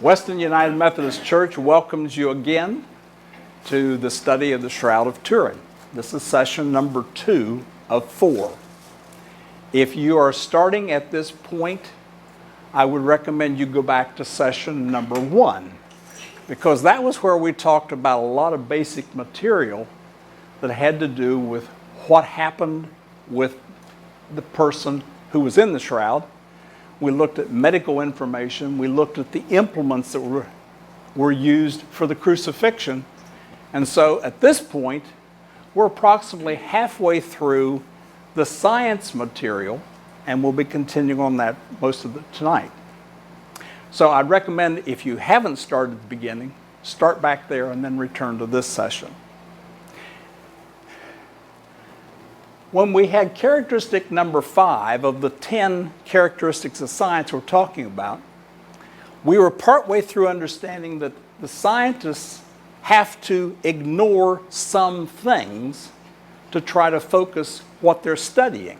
Western United Methodist Church welcomes you again to the study of the Shroud of Turin. This is session number 2 of 4. If you are starting at this point, I would recommend you go back to session number 1, because that was where we talked about a lot of basic material that had to do with what happened with the person who was in the shroud. We looked at medical information. We looked at the implements that were used for the crucifixion. And so at this point, we're approximately halfway through the science material, and we'll be continuing on that most of tonight. So I'd recommend, if you haven't started at the beginning, start back there and then return to this session. When we had characteristic number 5 of the 10 characteristics of science we're talking about, we were partway through understanding that the scientists have to ignore some things to try to focus what they're studying.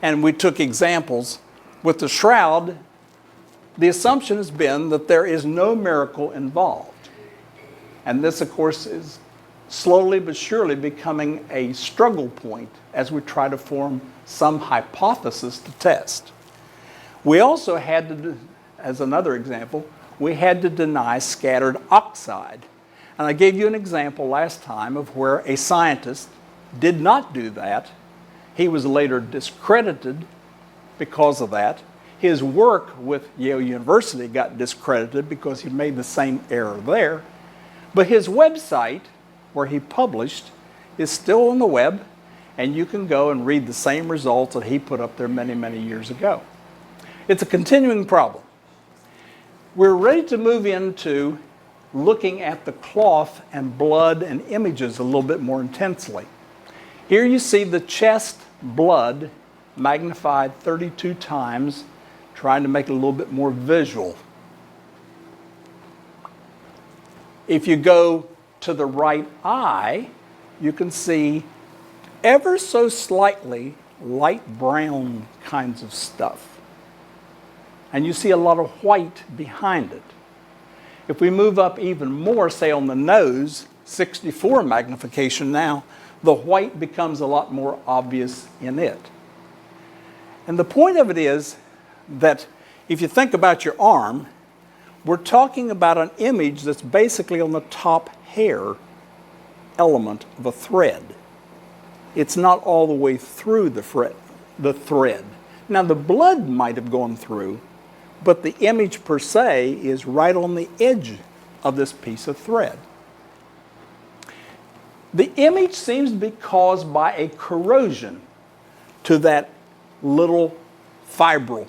And we took examples. With the shroud, the assumption has been that there is no miracle involved. And this, of course, is slowly but surely becoming a struggle point as we try to form some hypothesis to test. We also had to, as another example, we had to deny scattered oxide. And I gave you an example last time of where a scientist did not do that. He was later discredited because of that. His work with Yale University got discredited because he made the same error there. But his website, where he published, is still on the web, and you can go and read the same results that he put up there many, many years ago. It's a continuing problem. We're ready to move into looking at the cloth and blood and images a little bit more intensely. Here you see the chest blood magnified 32 times, trying to make it a little bit more visual. If you go to the right eye, you can see ever so slightly light brown kinds of stuff. And you see a lot of white behind it. If we move up even more, say on the nose, 64 magnification now, the white becomes a lot more obvious in it. And the point of it is that if you think about your arm, we're talking about an image that's basically on the top hair element of a thread. It's not all the way through the thread. Now the blood might have gone through, but the image per se is right on the edge of this piece of thread. The image seems to be caused by a corrosion to that little fibril.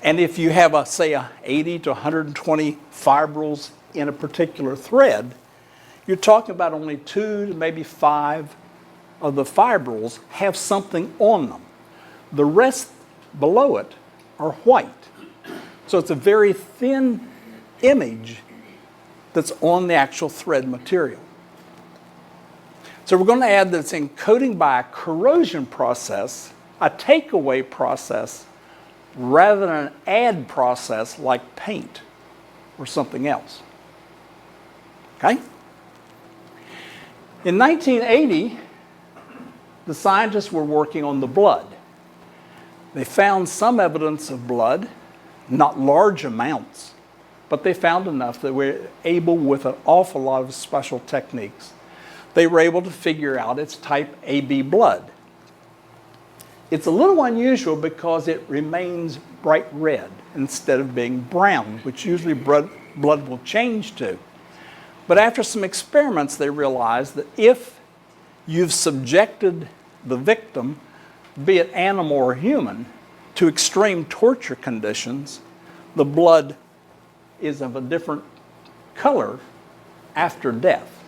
And if you have, say, 80 to 120 fibrils in a particular thread, you're talking about only 2 to maybe 5 of the fibrils have something on them. The rest below it are white. So it's a very thin image that's on the actual thread material. So we're going to add that it's encoding by a corrosion process, a takeaway process, rather than an add process like paint or something else. Okay? In 1980, the scientists were working on the blood. They found some evidence of blood, not large amounts, but they found enough that they were able, with an awful lot of special techniques, they were able to figure out it's type AB blood. It's a little unusual because it remains bright red instead of being brown, which usually blood will change to. But after some experiments, they realized that if you've subjected the victim, be it animal or human, to extreme torture conditions, the blood is of a different color after death.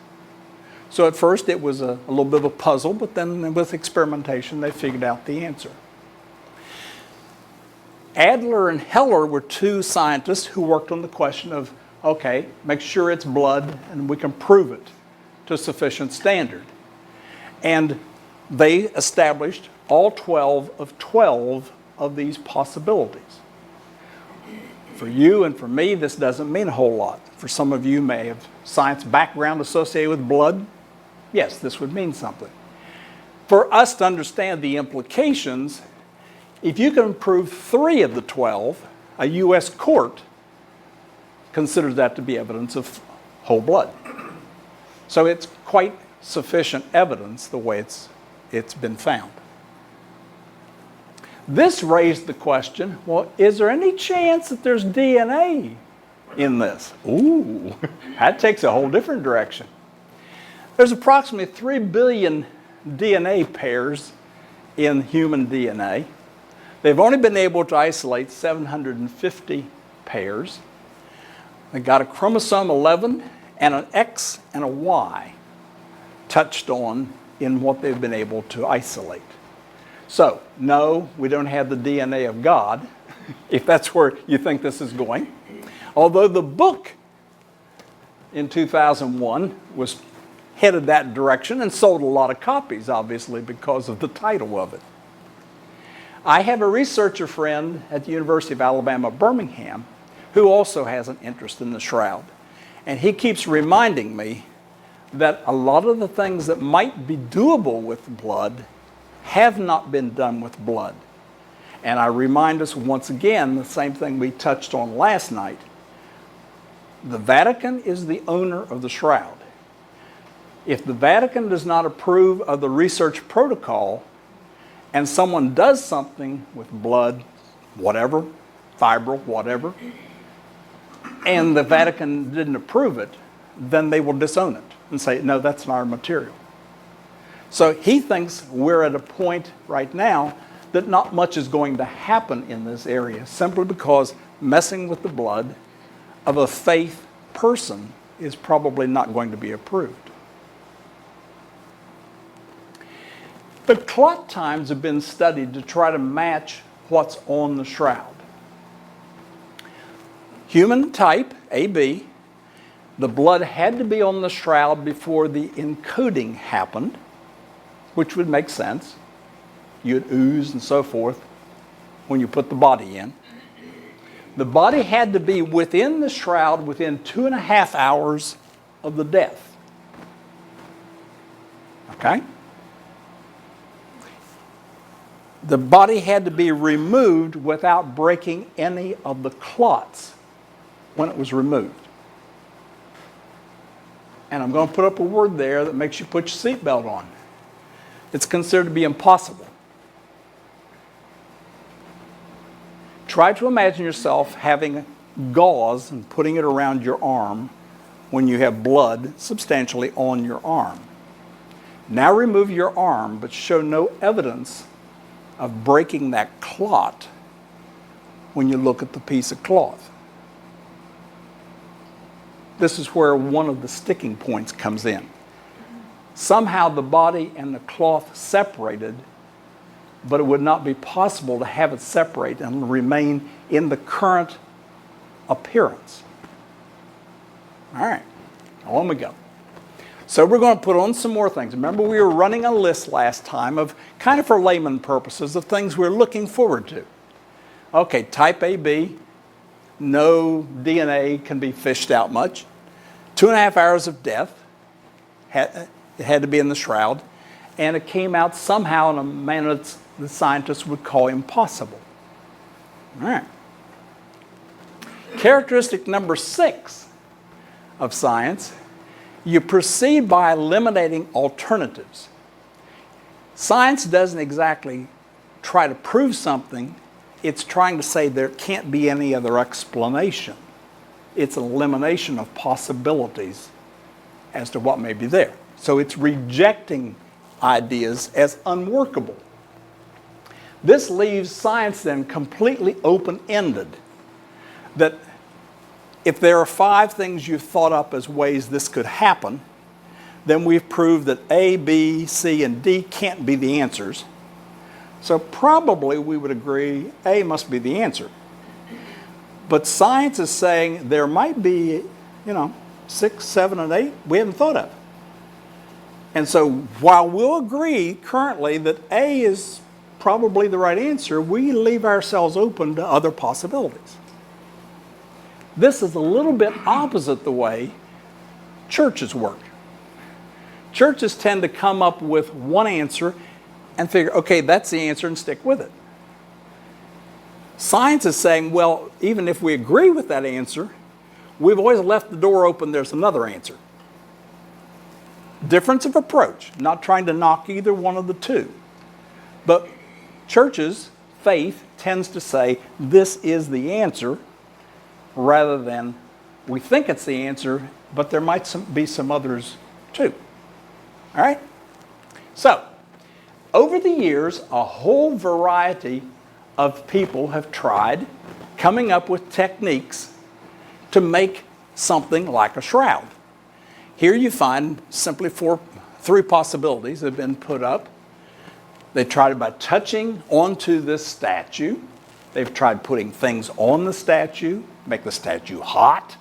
So at first it was a little bit of a puzzle, but then with experimentation they figured out the answer. Adler and Heller were 2 scientists who worked on the question of, okay, make sure it's blood and we can prove it to a sufficient standard. And they established all 12 of these possibilities. For you and for me, this doesn't mean a whole lot. For some of you may have science background associated with blood. Yes, this would mean something. For us to understand the implications, if you can prove 3 of the 12, a U.S. court considers that to be evidence of whole blood. So it's quite sufficient evidence the way it's been found. This raised the question, well, is there any chance that there's DNA in this? Ooh, that takes a whole different direction. There's approximately 3 billion DNA pairs in human DNA. They've only been able to isolate 750 pairs. They got a chromosome 11 and an X and a Y touched on in what they've been able to isolate. So, no, we don't have the DNA of God, if that's where you think this is going. Although the book in 2001 was headed that direction and sold a lot of copies, obviously, because of the title of it. I have a researcher friend at the University of Alabama, Birmingham, who also has an interest in the shroud. And he keeps reminding me that a lot of the things that might be doable with blood have not been done with blood. And I remind us once again the same thing we touched on last night. The Vatican is the owner of the shroud. If the Vatican does not approve of the research protocol and someone does something with blood, whatever, fibro, whatever, and the Vatican didn't approve it, then they will disown it and say, no, that's not our material. So he thinks we're at a point right now that not much is going to happen in this area simply because messing with the blood of a faith person is probably not going to be approved. The clot times have been studied to try to match what's on the shroud. Human type, AB, the blood had to be on the shroud before the encoding happened, which would make sense. You'd ooze and so forth when you put the body in. The body had to be within the shroud within 2.5 hours of the death. Okay? The body had to be removed without breaking any of the clots when it was removed. And I'm going to put up a word there that makes you put your seatbelt on. It's considered to be impossible. Try to imagine yourself having gauze and putting it around your arm when you have blood substantially on your arm. Now remove your arm, but show no evidence of breaking that clot when you look at the piece of cloth. This is where one of the sticking points comes in. Somehow the body and the cloth separated, but it would not be possible to have it separate and remain in the current appearance. All right, on we go. So we're going to put on some more things. Remember, we were running a list last time of kind of for layman purposes of things we're looking forward to. Okay, type AB, no DNA can be fished out much. 2.5 hours of death, it had to be in the shroud, and it came out somehow in a manner that the scientists would call impossible. All right. Characteristic number 6 of science, you proceed by eliminating alternatives. Science doesn't exactly try to prove something, it's trying to say there can't be any other explanation. It's an elimination of possibilities as to what may be there. So it's rejecting ideas as unworkable. This leaves science then completely open-ended, that if there are 5 things you've thought up as ways this could happen, then we've proved that A, B, C, and D can't be the answers. So probably we would agree A must be the answer. But science is saying there might be, 6, 7, and 8 we haven't thought of. And so while we'll agree currently that A is probably the right answer, we leave ourselves open to other possibilities. This is a little bit opposite the way churches work. Churches tend to come up with one answer and figure, okay, that's the answer, and stick with it. Science is saying, well, even if we agree with that answer, we've always left the door open, there's another answer. Difference of approach, not trying to knock either one of the two. But churches, faith, tends to say, this is the answer, rather than we think it's the answer, but there might be some others too. All right? So, over the years, a whole variety of people have tried coming up with techniques to make something like a shroud. Here you find simply three possibilities that have been put up. They tried it by touching onto this statue. They've tried putting things on the statue, make the statue hot.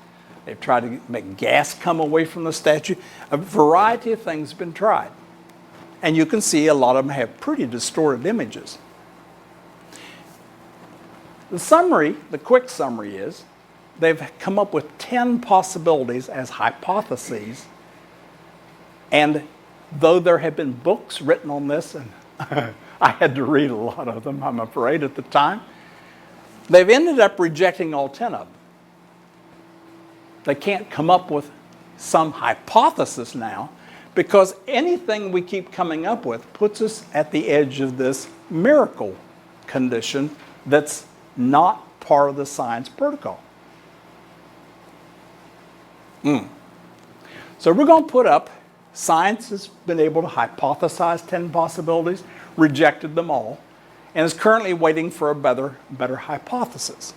They've tried to make gas come away from the statue. A variety of things have been tried. And you can see a lot of them have pretty distorted images. The quick summary is, they've come up with 10 possibilities as hypotheses. And though there have been books written on this, and I had to read a lot of them, I'm afraid, at the time, they've ended up rejecting all 10 of them. They can't come up with some hypothesis now, because anything we keep coming up with puts us at the edge of this miracle condition that's not part of the science protocol. So we're going to put up, science has been able to hypothesize 10 possibilities, rejected them all, and is currently waiting for a better hypothesis.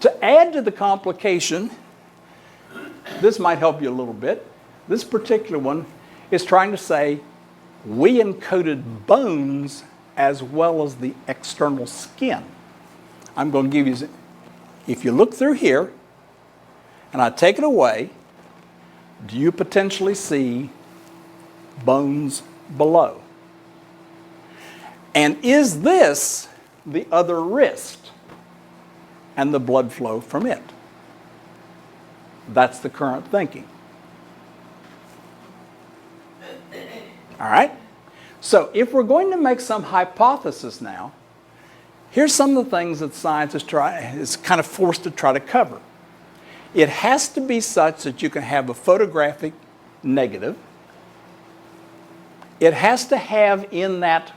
To add to the complication, this might help you a little bit. This particular one is trying to say we encoded bones as well as the external skin. I'm going to give you, if you look through here and I take it away, do you potentially see bones below? And is this the other wrist and the blood flow from it? That's the current thinking. All right? So if we're going to make some hypothesis now, here's some of the things that science is kind of forced to try to cover. It has to be such that you can have a photographic negative. It has to have in that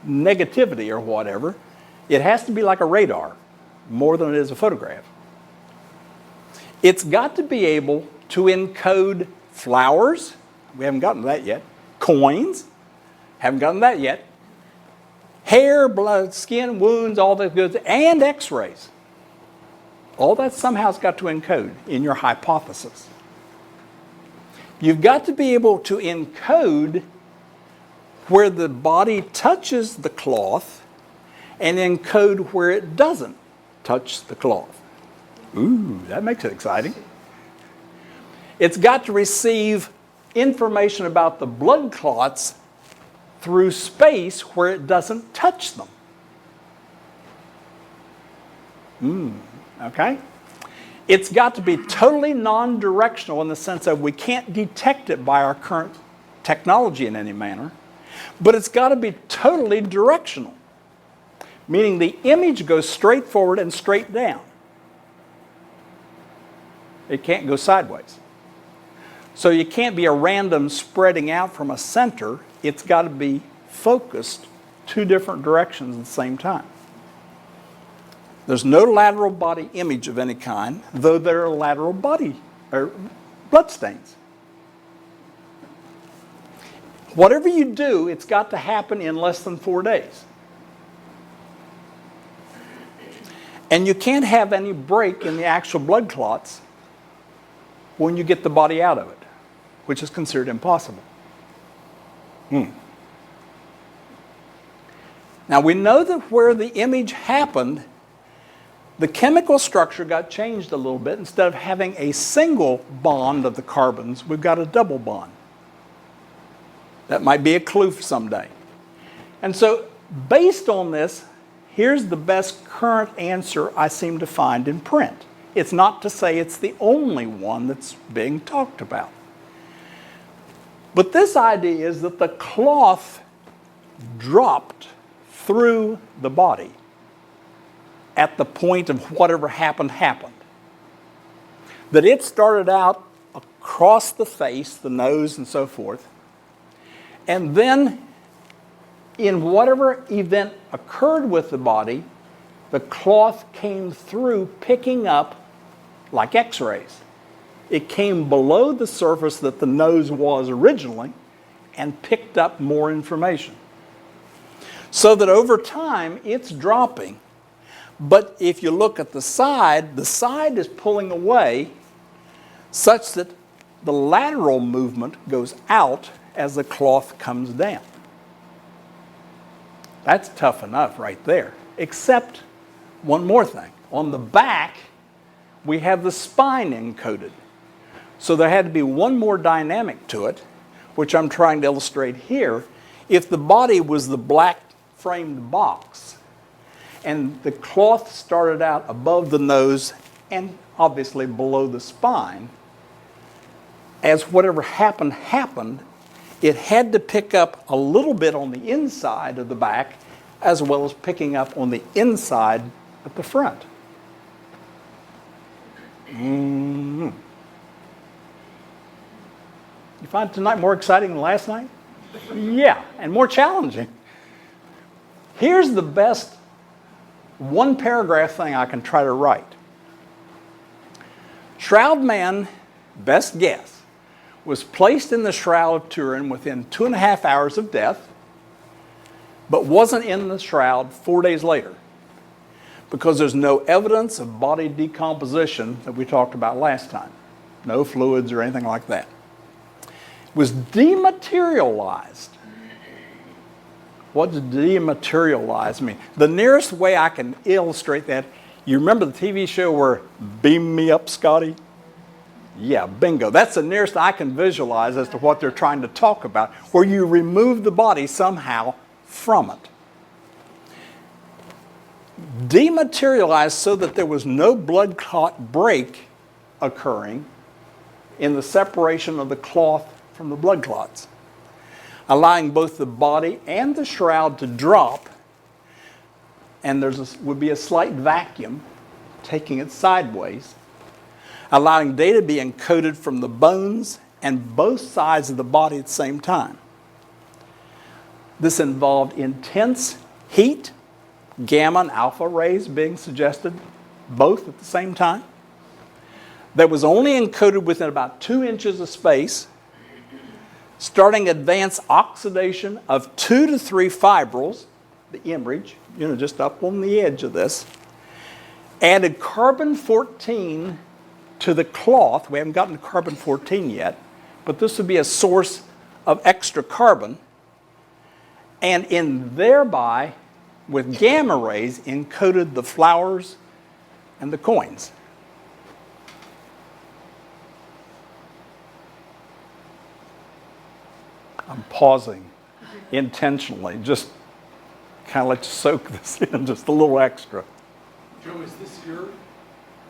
negativity or whatever, it has to be like a radar more than it is a photograph. It's got to be able to encode flowers. We haven't gotten to that yet. Coins. Haven't gotten that yet. Hair, blood, skin, wounds, all that goods, and x-rays. All that somehow's got to encode in your hypothesis. You've got to be able to encode where the body touches the cloth and encode where it doesn't touch the cloth. Ooh, that makes it exciting. It's got to receive information about the blood clots through space where it doesn't touch them. Okay? It's got to be totally non-directional in the sense of we can't detect it by our current technology in any manner, but it's got to be totally directional, meaning the image goes straight forward and straight down. It can't go sideways. So you can't be a random spreading out from a center. It's got to be focused two different directions at the same time. There's no lateral body image of any kind, though there are lateral body or blood stains. Whatever you do, it's got to happen in less than 4 days. And you can't have any break in the actual blood clots when you get the body out of it, which is considered impossible. Now we know that where the image happened, the chemical structure got changed a little bit. Instead of having a single bond of the carbons, we've got a double bond. That might be a clue for someday. And so based on this, here's the best current answer I seem to find in print. It's not to say it's the only one that's being talked about. But this idea is that the cloth dropped through the body at the point of whatever happened. That it started out across the face, the nose and so forth, and then in whatever event occurred with the body, the cloth came through picking up like X-rays. It came below the surface that the nose was originally and picked up more information. So that over time, it's dropping. But if you look at the side is pulling away such that the lateral movement goes out as the cloth comes down. That's tough enough right there. Except one more thing. On the back, we have the spine encoded. So there had to be one more dynamic to it, which I'm trying to illustrate here. If the body was the black framed box, and the cloth started out above the nose and obviously below the spine, as whatever happened, it had to pick up a little bit on the inside of the back as well as picking up on the inside at the front. You find tonight more exciting than last night? Yeah, and more challenging. Here's the best one paragraph thing I can try to write. Shroud man, best guess, was placed in the Shroud of Turin within 2.5 hours of death, but wasn't in the Shroud 4 days later because there's no evidence of body decomposition that we talked about last time. No fluids or anything like that. Was dematerialized. What does dematerialize mean? The nearest way I can illustrate that, you remember the TV show where Beam Me Up, Scotty? Yeah, bingo. That's the nearest I can visualize as to what they're trying to talk about, where you remove the body somehow from it. Dematerialized so that there was no blood clot break occurring in the separation of the cloth from the blood clots, allowing both the body and the shroud to drop, and would be a slight vacuum taking it sideways, allowing data to be encoded from the bones and both sides of the body at the same time. This involved intense heat, gamma and alpha rays being suggested both at the same time. That was only encoded within about 2 inches of space, starting advanced oxidation of 2 to 3 fibrils, the image, just up on the edge of this, added carbon-14 to the cloth. We haven't gotten to carbon-14 yet, but this would be a source of extra carbon, and thereby, with gamma rays, encoded the flowers and the coins. I'm pausing intentionally, just kind of let you soak this in, just a little extra. Joe, is this your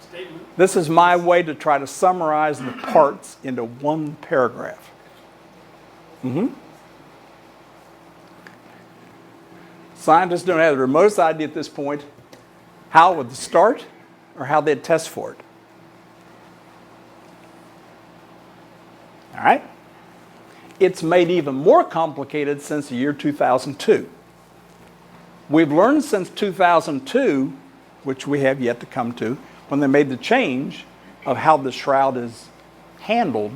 statement? This is my way to try to summarize the parts into one paragraph. Scientists don't have the remotest idea at this point how it would start or how they'd test for it. All right? It's made even more complicated since the year 2002. We've learned since 2002, which we have yet to come to, when they made the change of how the shroud is handled,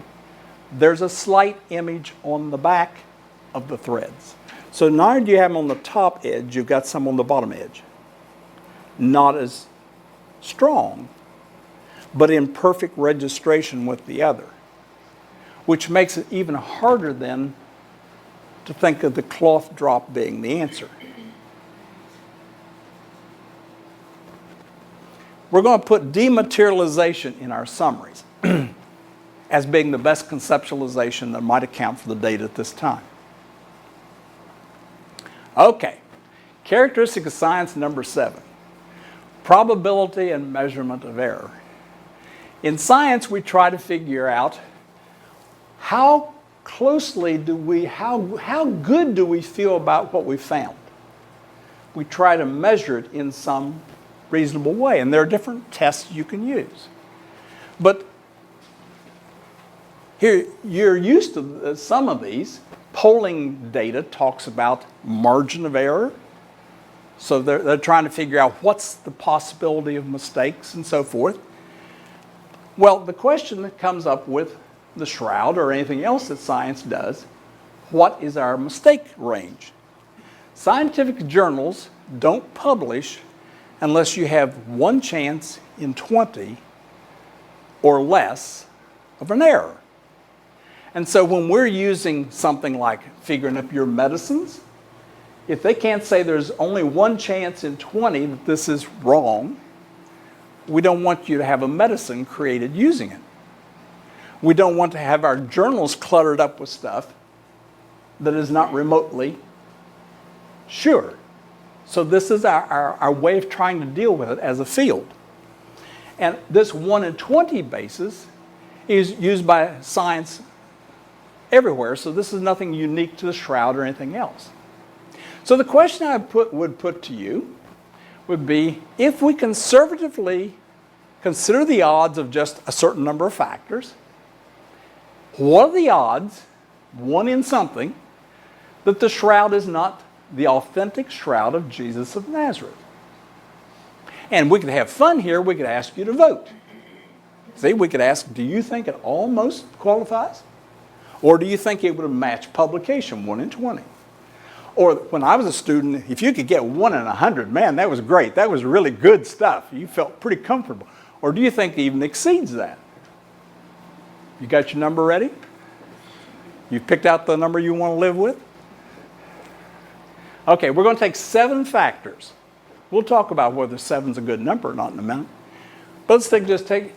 there's a slight image on the back of the threads. So not only do you have them on the top edge, you've got some on the bottom edge. Not as strong, but in perfect registration with the other, which makes it even harder then to think of the cloth drop being the answer. We're going to put dematerialization in our summaries as being the best conceptualization that might account for the data at this time. Okay, Characteristic of science number 7, probability and measurement of error. In science, we try to figure out how good do we feel about what we found. We try to measure it in some reasonable way, and there are different tests you can use. But here, you're used to some of these. Polling data talks about margin of error. So they're trying to figure out what's the possibility of mistakes and so forth. Well, the question that comes up with the Shroud or anything else that science does, what is our mistake range? Scientific journals don't publish unless you have 1 chance in 20 or less of an error. And so when we're using something like figuring up your medicines, if they can't say there's only 1 chance in 20 that this is wrong, we don't want you to have a medicine created using it. We don't want to have our journals cluttered up with stuff that is not remotely sure. So this is our way of trying to deal with it as a field. And this 1 in 20 basis is used by science everywhere, so this is nothing unique to the Shroud or anything else. So the question I would put to you would be, if we conservatively consider the odds of just a certain number of factors, what are the odds, 1 in something, that the Shroud is not the authentic Shroud of Jesus of Nazareth? And we could have fun here. We could ask you to vote. See, we could ask, do you think it almost qualifies? Or do you think it would match publication, 1 in 20? Or when I was a student, if you could get 1 in 100, man, that was great. That was really good stuff. You felt pretty comfortable. Or do you think it even exceeds that? You got your number ready? You picked out the number you want to live with? Okay, we're going to take 7 factors. We'll talk about whether 7's a good number or not in a minute. But let's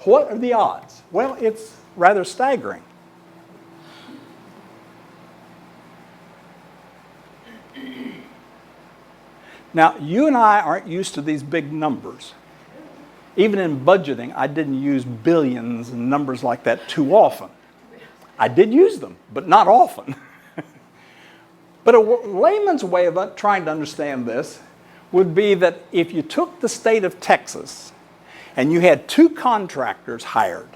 what are the odds? Well, it's rather staggering. Now, you and I aren't used to these big numbers. Even in budgeting, I didn't use billions and numbers like that too often. I did use them, but not often. But a layman's way of trying to understand this would be that if you took the state of Texas and you had 2 contractors hired,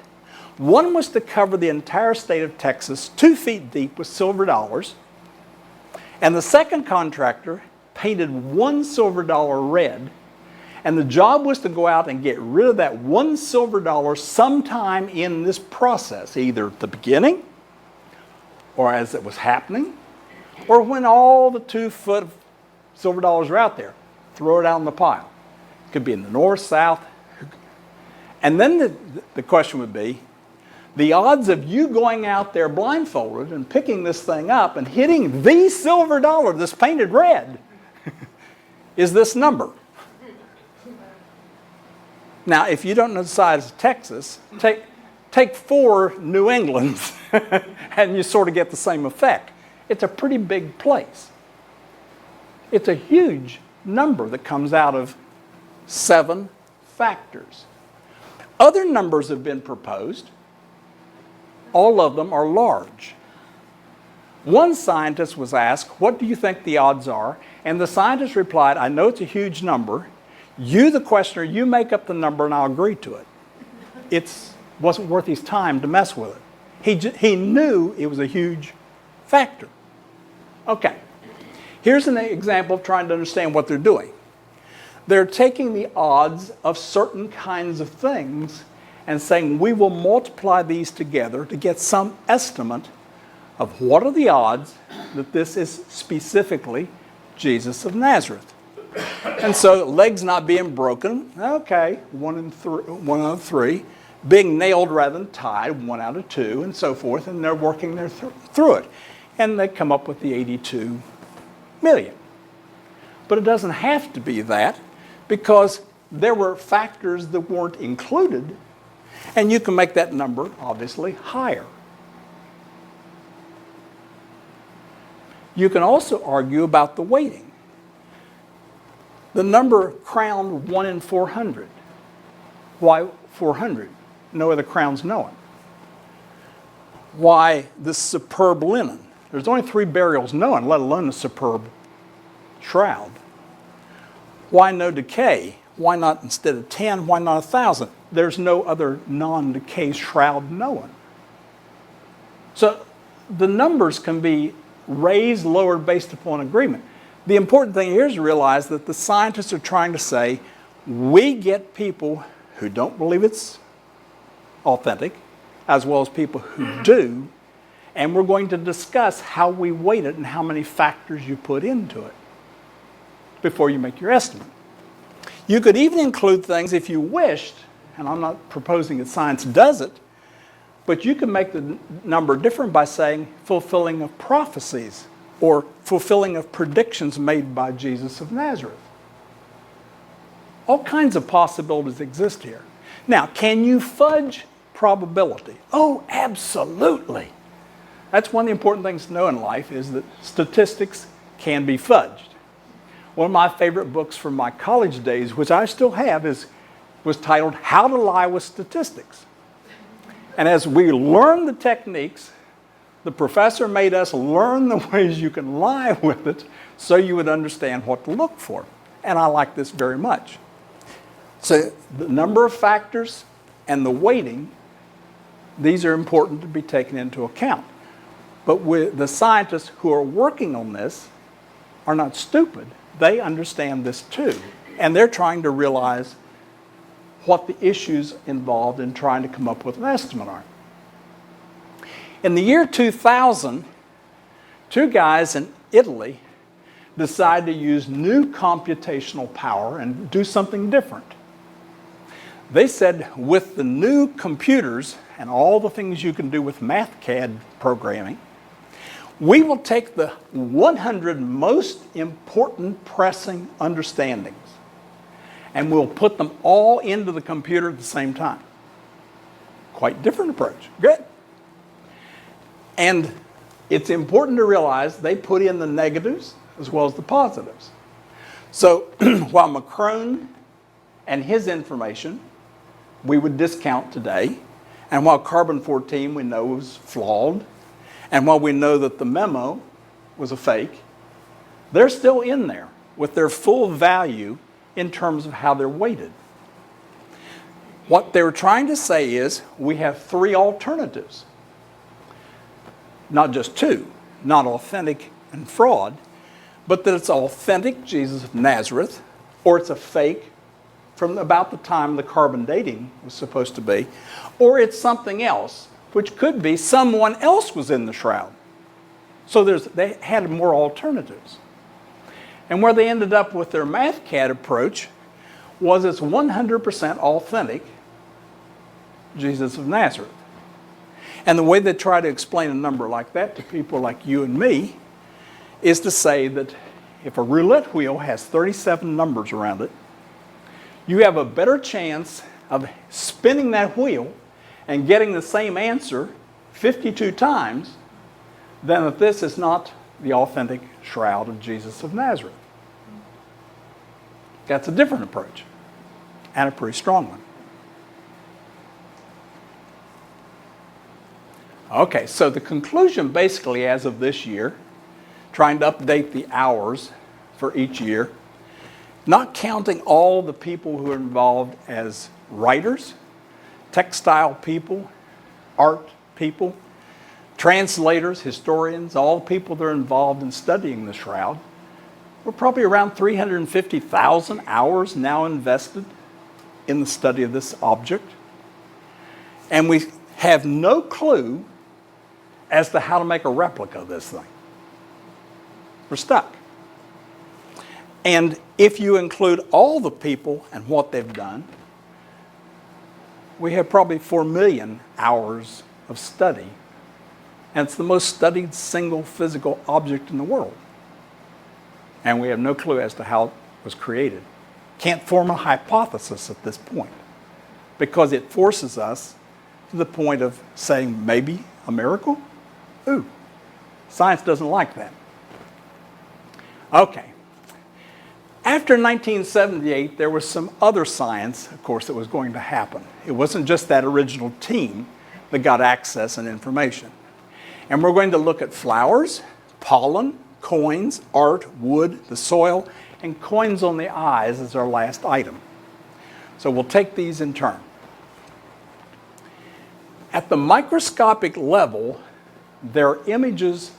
one was to cover the entire state of Texas 2 feet deep with silver dollars, and the second contractor painted 1 silver dollar red, and the job was to go out and get rid of that 1 silver dollar sometime in this process, either at the beginning or as it was happening, or when all the 2 foot silver dollars are out there, throw it out in the pile. It could be in the north, south. And then the question would be, the odds of you going out there blindfolded and picking this thing up and hitting the silver dollar that's painted red is this number. Now, if you don't know the size of Texas, take 4 New Englands and you sort of get the same effect. It's a pretty big place. It's a huge number that comes out of 7 factors. Other numbers have been proposed. All of them are large. One scientist was asked, what do you think the odds are? And the scientist replied, I know it's a huge number. You, the questioner, you make up the number and I'll agree to it. It wasn't worth his time to mess with it. He knew it was a huge factor. Okay, here's an example of trying to understand what they're doing. They're taking the odds of certain kinds of things and saying we will multiply these together to get some estimate of what are the odds that this is specifically Jesus of Nazareth. And so legs not being broken, okay, 1 out of 3. Being nailed rather than tied, 1 out of 2, and so forth, and they're working their through it. And they come up with the 82 million. But it doesn't have to be that, because there were factors that weren't included, and you can make that number, obviously, higher. You can also argue about the weighting. The number crowned 1 in 400. Why 400? No other crown's known. Why this superb linen? There's only 3 burials known, let alone a superb shroud. Why no decay? Why not, instead of 10, why not 1,000? There's no other non-decay shroud known. So the numbers can be raised, lowered based upon agreement. The important thing here is to realize that the scientists are trying to say, we get people who don't believe it's authentic, as well as people who do, and we're going to discuss how we weight it and how many factors you put into it before you make your estimate. You could even include things if you wished, and I'm not proposing that science does it, but you can make the number different by saying fulfilling of prophecies or fulfilling of predictions made by Jesus of Nazareth. All kinds of possibilities exist here. Now, can you fudge probability? Oh, absolutely. That's one of the important things to know in life is that statistics can be fudged. One of my favorite books from my college days, which I still have, was titled How to Lie with Statistics. And as we learned the techniques, the professor made us learn the ways you can lie with it so you would understand what to look for. And I like this very much. So the number of factors and the weighting, these are important to be taken into account. But the scientists who are working on this are not stupid. They understand this too. And they're trying to realize what the issues involved in trying to come up with an estimate are. In the year 2000, 2 guys in Italy decided to use new computational power and do something different. They said, with the new computers and all the things you can do with MathCAD programming, we will take the 100 most important pressing understandings and we'll put them all into the computer at the same time. Quite different approach. Good. And it's important to realize they put in the negatives as well as the positives. So while Macron and his information we would discount today, and while carbon-14 we know was flawed, and while we know that the memo was a fake, they're still in there with their full value in terms of how they're weighted. What they were trying to say is we have 3 alternatives. Not just 2, not authentic and fraud, but that it's authentic Jesus of Nazareth, or it's a fake from about the time the carbon dating was supposed to be, or it's something else, which could be someone else was in the shroud. So they had more alternatives. And where they ended up with their MathCAD approach was it's 100% authentic Jesus of Nazareth. And the way they try to explain a number like that to people like you and me is to say that if a roulette wheel has 37 numbers around it, you have a better chance of spinning that wheel and getting the same answer 52 times than if this is not the authentic shroud of Jesus of Nazareth. That's a different approach, and a pretty strong one. Okay, so the conclusion basically as of this year, trying to update the hours for each year, not counting all the people who are involved as writers, textile people, art people, translators, historians, all the people that are involved in studying the shroud. We're probably around 350,000 hours now invested in the study of this object. And we have no clue as to how to make a replica of this thing. We're stuck. And if you include all the people and what they've done, we have probably 4 million hours of study. And it's the most studied single physical object in the world. And we have no clue as to how it was created. Can't form a hypothesis at this point because it forces us to the point of saying maybe a miracle? Ooh, science doesn't like that. Okay. After 1978, there was some other science, of course, that was going to happen. It wasn't just that original team that got access and information. And we're going to look at flowers, pollen, coins, art, wood, the soil, and coins on the eyes as our last item. So we'll take these in turn. At the microscopic level, there are images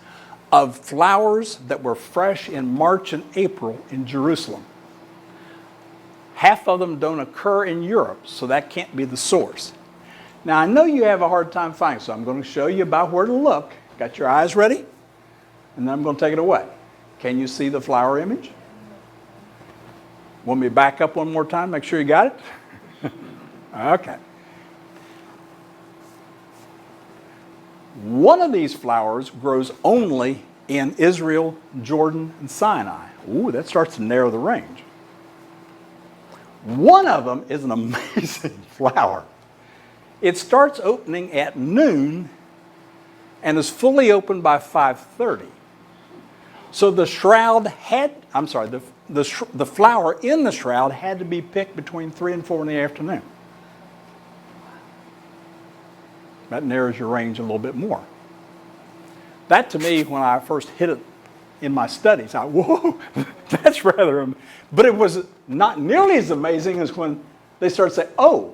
of flowers that were fresh in March and April in Jerusalem. Half of them don't occur in Europe, so that can't be the source. Now, I know you have a hard time finding, so I'm going to show you about where to look. Got your eyes ready? And then I'm going to take it away. Can you see the flower image? Want me to back up one more time, make sure you got it? Okay. One of these flowers grows only in Israel, Jordan, and Sinai. Ooh, that starts to narrow the range. One of them is an amazing flower. It starts opening at noon and is fully open by 5:30. So the shroud had, the flower in the shroud had to be picked between 3 and 4 in the afternoon. That narrows your range a little bit more. That to me, when I first hit it in my studies, whoa, that's rather, but it was not nearly as amazing as when they started to say, oh,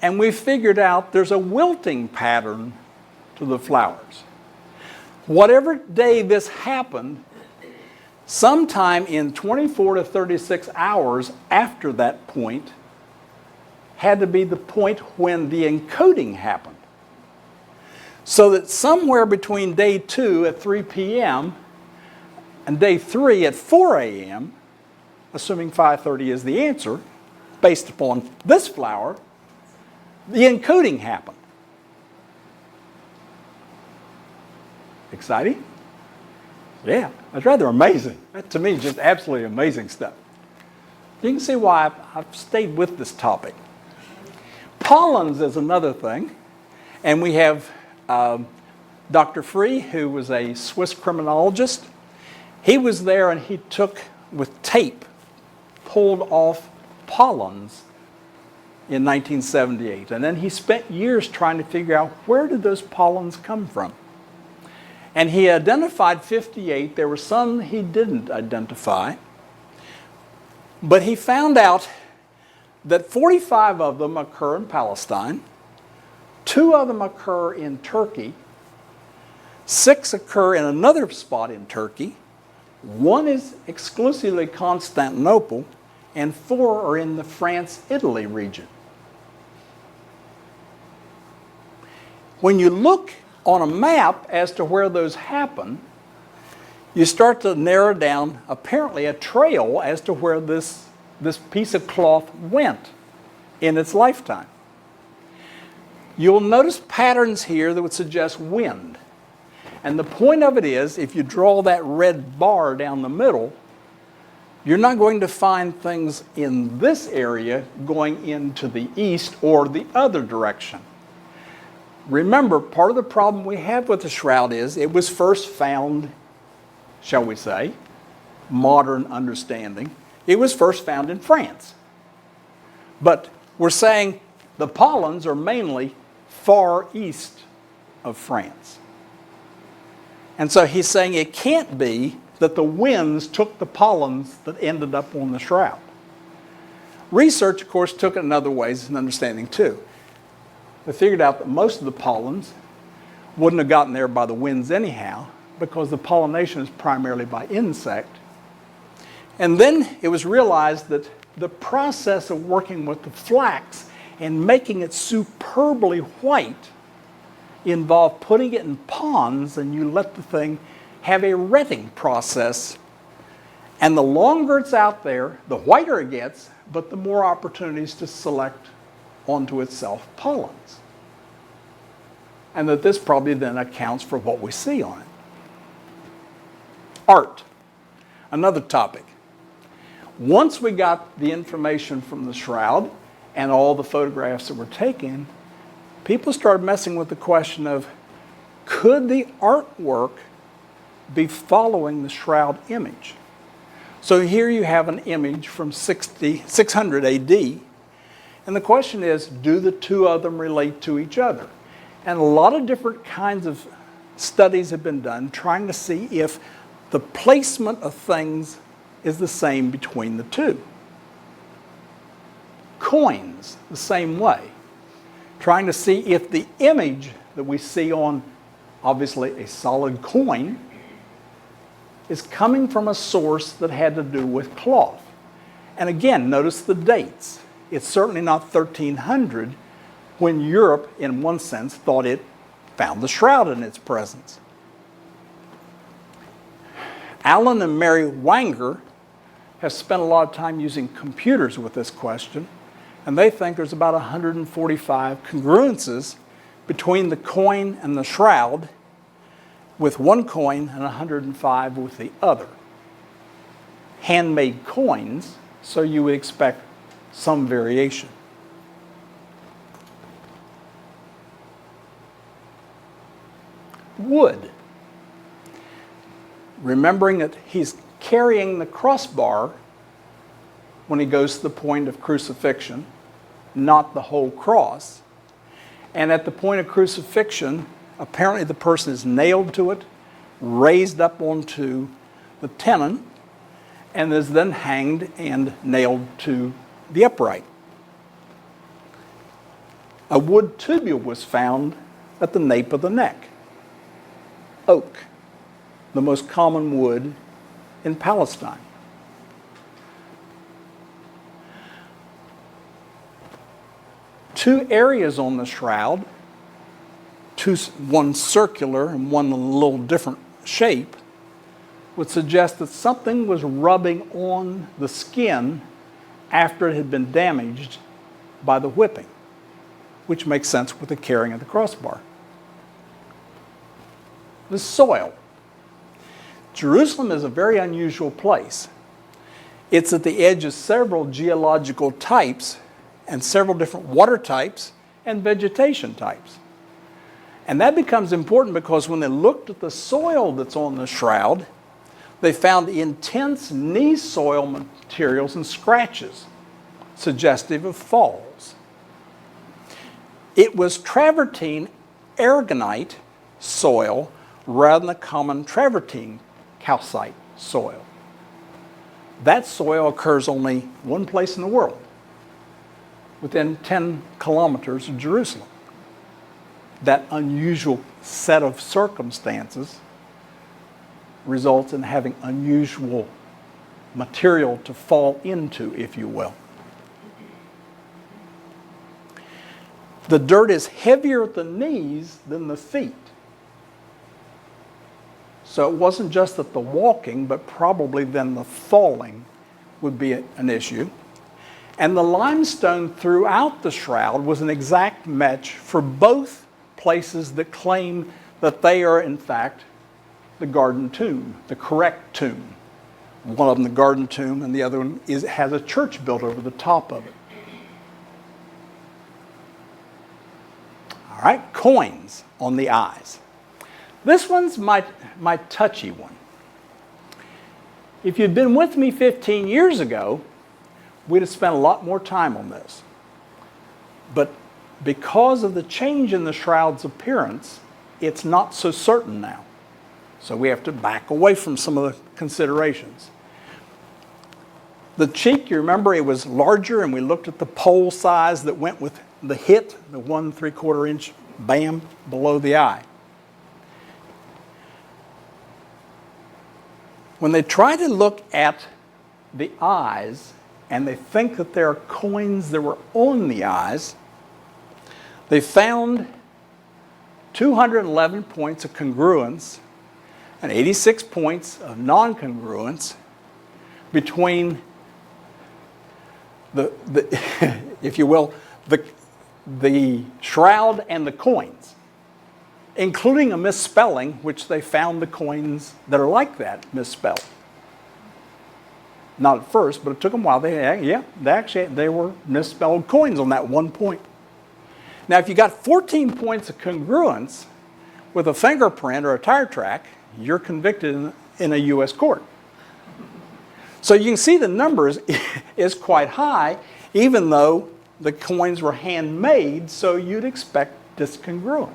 and we figured out there's a wilting pattern to the flowers. Whatever day this happened, sometime in 24 to 36 hours after that point had to be the point when the encoding happened. So that somewhere between day 2 at 3 p.m. and day 3 at 4 a.m., assuming 5:30 is the answer, based upon this flower, the encoding happened. Exciting? Yeah, that's rather amazing. That to me is just absolutely amazing stuff. You can see why I've stayed with this topic. Pollens is another thing, and we have Dr. Free, who was a Swiss criminologist. He was there and he took, with tape, pulled off pollens in 1978. And then he spent years trying to figure out where did those pollens come from. And he identified 58. There were some he didn't identify. But he found out that 45 of them occur in Palestine, 2 of them occur in Turkey, 6 occur in another spot in Turkey, 1 is exclusively Constantinople, and 4 are in the France-Italy region. When you look on a map as to where those happen, you start to narrow down apparently a trail as to where this piece of cloth went in its lifetime. You'll notice patterns here that would suggest wind. And the point of it is, if you draw that red bar down the middle, you're not going to find things in this area going into the east or the other direction. Remember, part of the problem we have with the shroud is it was first found, shall we say, modern understanding, it was first found in France. But we're saying the pollens are mainly far east of France. And so he's saying it can't be that the winds took the pollens that ended up on the shroud. Research, of course, took it in other ways in understanding too. They figured out that most of the pollens wouldn't have gotten there by the winds anyhow, because the pollination is primarily by insect. And then it was realized that the process of working with the flax and making it superbly white involved putting it in ponds, and you let the thing have a retting process. And the longer it's out there, the whiter it gets, but the more opportunities to select onto itself pollens. And that this probably then accounts for what we see on it. Art, another topic. Once we got the information from the shroud and all the photographs that were taken, people started messing with the question of, could the artwork be following the shroud image? So here you have an image from 600 AD, and the question is, do the two of them relate to each other? And a lot of different kinds of studies have been done trying to see if the placement of things is the same between the two. Coins, the same way. Trying to see if the image that we see on, obviously, a solid coin is coming from a source that had to do with cloth. And again, notice the dates. It's certainly not 1300 when Europe, in one sense, thought it found the shroud in its presence. Alan and Mary Wanger have spent a lot of time using computers with this question, and they think there's about 145 congruences between the coin and the shroud, with one coin and 105 with the other. Handmade coins, so you would expect some variation. Wood. Remembering that he's carrying the crossbar when he goes to the point of crucifixion, not the whole cross. And at the point of crucifixion, apparently the person is nailed to it, raised up onto the tenon, and is then hanged and nailed to the upright. A wood tubule was found at the nape of the neck. Oak, the most common wood in Palestine. Two areas on the shroud, one circular and one a little different shape, would suggest that something was rubbing on the skin after it had been damaged by the whipping, which makes sense with the carrying of the crossbar. The soil. Jerusalem is a very unusual place. It's at the edge of several geological types and several different water types and vegetation types. And that becomes important because when they looked at the soil that's on the shroud, they found intense knee soil materials and scratches, suggestive of falls. It was travertine aragonite soil rather than the common travertine calcite soil. That soil occurs only one place in the world, within 10 kilometers of Jerusalem. That unusual set of circumstances results in having unusual material to fall into, if you will. The dirt is heavier at the knees than the feet. So it wasn't just that the walking, but probably then the falling would be an issue. And the limestone throughout the shroud was an exact match for both places that claim that they are, in fact, the garden tomb, the correct tomb. One of them the garden tomb, and the other one has a church built over the top of it. All right, coins on the eyes. This one's my touchy one. If you'd been with me 15 years ago, we'd have spent a lot more time on this. But because of the change in the shroud's appearance, it's not so certain now. So we have to back away from some of the considerations. The cheek, you remember, it was larger, and we looked at the pole size that went with the hit, the 1 3/4 inch bam below the eye. When they try to look at the eyes and they think that there are coins that were on the eyes, they found 211 points of congruence and 86 points of non-congruence between the if you will, the shroud and the coins, including a misspelling, which they found the coins that are like that misspelled. Not at first, but it took them a while. They were misspelled coins on that one point. Now, if you got 14 points of congruence with a fingerprint or a tire track, you're convicted in a U.S. court. So you can see the numbers is quite high, even though the coins were handmade, so you'd expect discongruence.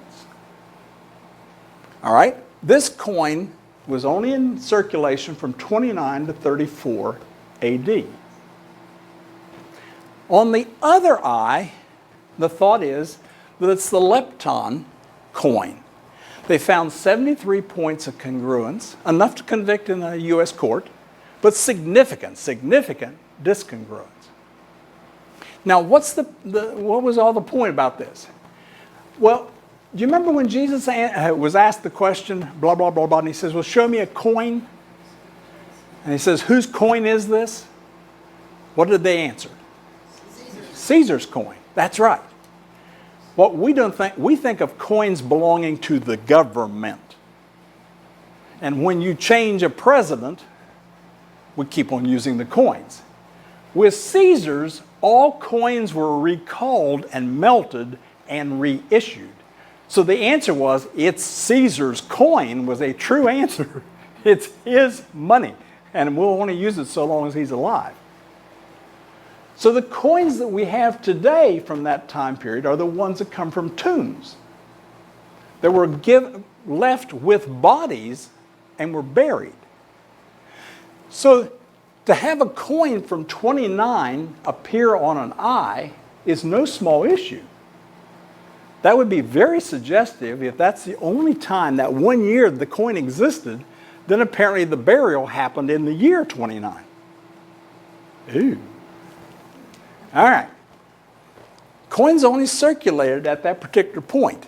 All right? This coin was only in circulation from 29 to 34 AD. On the other eye, the thought is that it's the lepton coin. They found 73 points of congruence, enough to convict in a U.S. court, but significant discongruence. Now, what was all the point about this? Well, do you remember when Jesus was asked the question, blah, blah, blah, blah, and he says, well, show me a coin? And he says, whose coin is this? What did they answer? Caesar's coin. That's right. What we think of coins belonging to the government. And when you change a president, we keep on using the coins. With Caesar's, all coins were recalled and melted and reissued. So the answer was, it's Caesar's coin was a true answer. It's his money. And we'll only use it so long as he's alive. So the coins that we have today from that time period are the ones that come from tombs that were left with bodies and were buried. So to have a coin from 29 appear on an eye is no small issue. That would be very suggestive if that's the only time that 1 year the coin existed, then apparently the burial happened in the year 29. Ooh. All right. Coins only circulated at that particular point.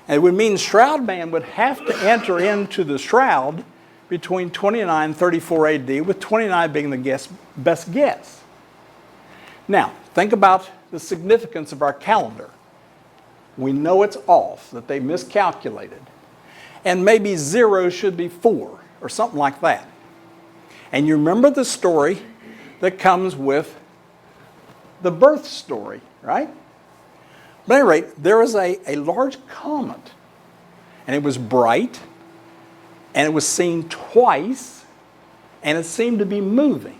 And it would mean Shroud Man would have to enter into the Shroud between 29 and 34 AD, with 29 being the best guess. Now, think about the significance of our calendar. We know it's off, that they miscalculated. And maybe 0 should be 4, or something like that. And you remember the story that comes with the birth story, right? But at any rate, there was a large comet, and it was bright, and it was seen twice, and it seemed to be moving.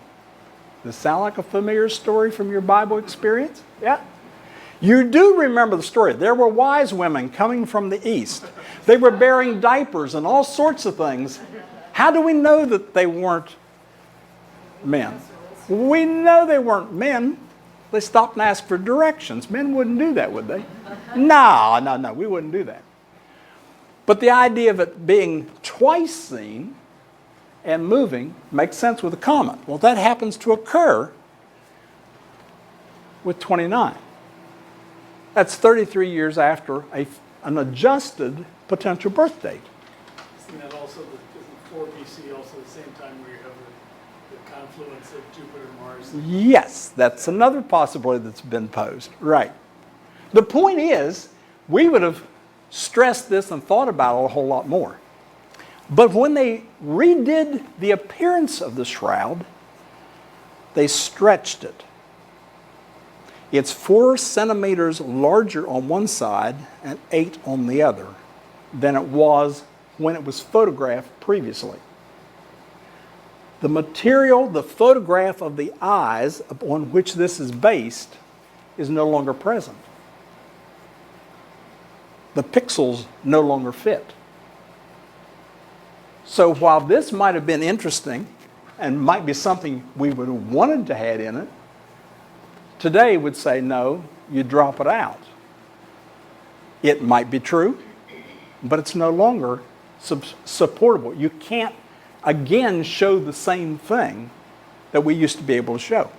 Does this sound like a familiar story from your Bible experience? Yeah. You do remember the story. There were wise women coming from the east. They were bearing diapers and all sorts of things. How do we know that they weren't men? We know they weren't men. They stopped and asked for directions. Men wouldn't do that, would they? No, we wouldn't do that. But the idea of it being twice seen and moving makes sense with a comet. Well, that happens to occur with 29. That's 33 years after an adjusted potential birth date. Isn't that also, isn't 4 BC also the same time where you have the confluence of Jupiter and Mars? Yes, that's another possibility that's been posed. Right. The point is, we would have stressed this and thought about it a whole lot more. But when they redid the appearance of the Shroud, they stretched it. It's 4 centimeters larger on one side and 8 on the other than it was when it was photographed previously. The material, the photograph of the eyes upon which this is based is no longer present. The pixels no longer fit. So while this might have been interesting and might be something we would have wanted to have in it, today would say, no, you drop it out. It might be true, but it's no longer supportable. You can't, again, show the same thing that we used to be able to show.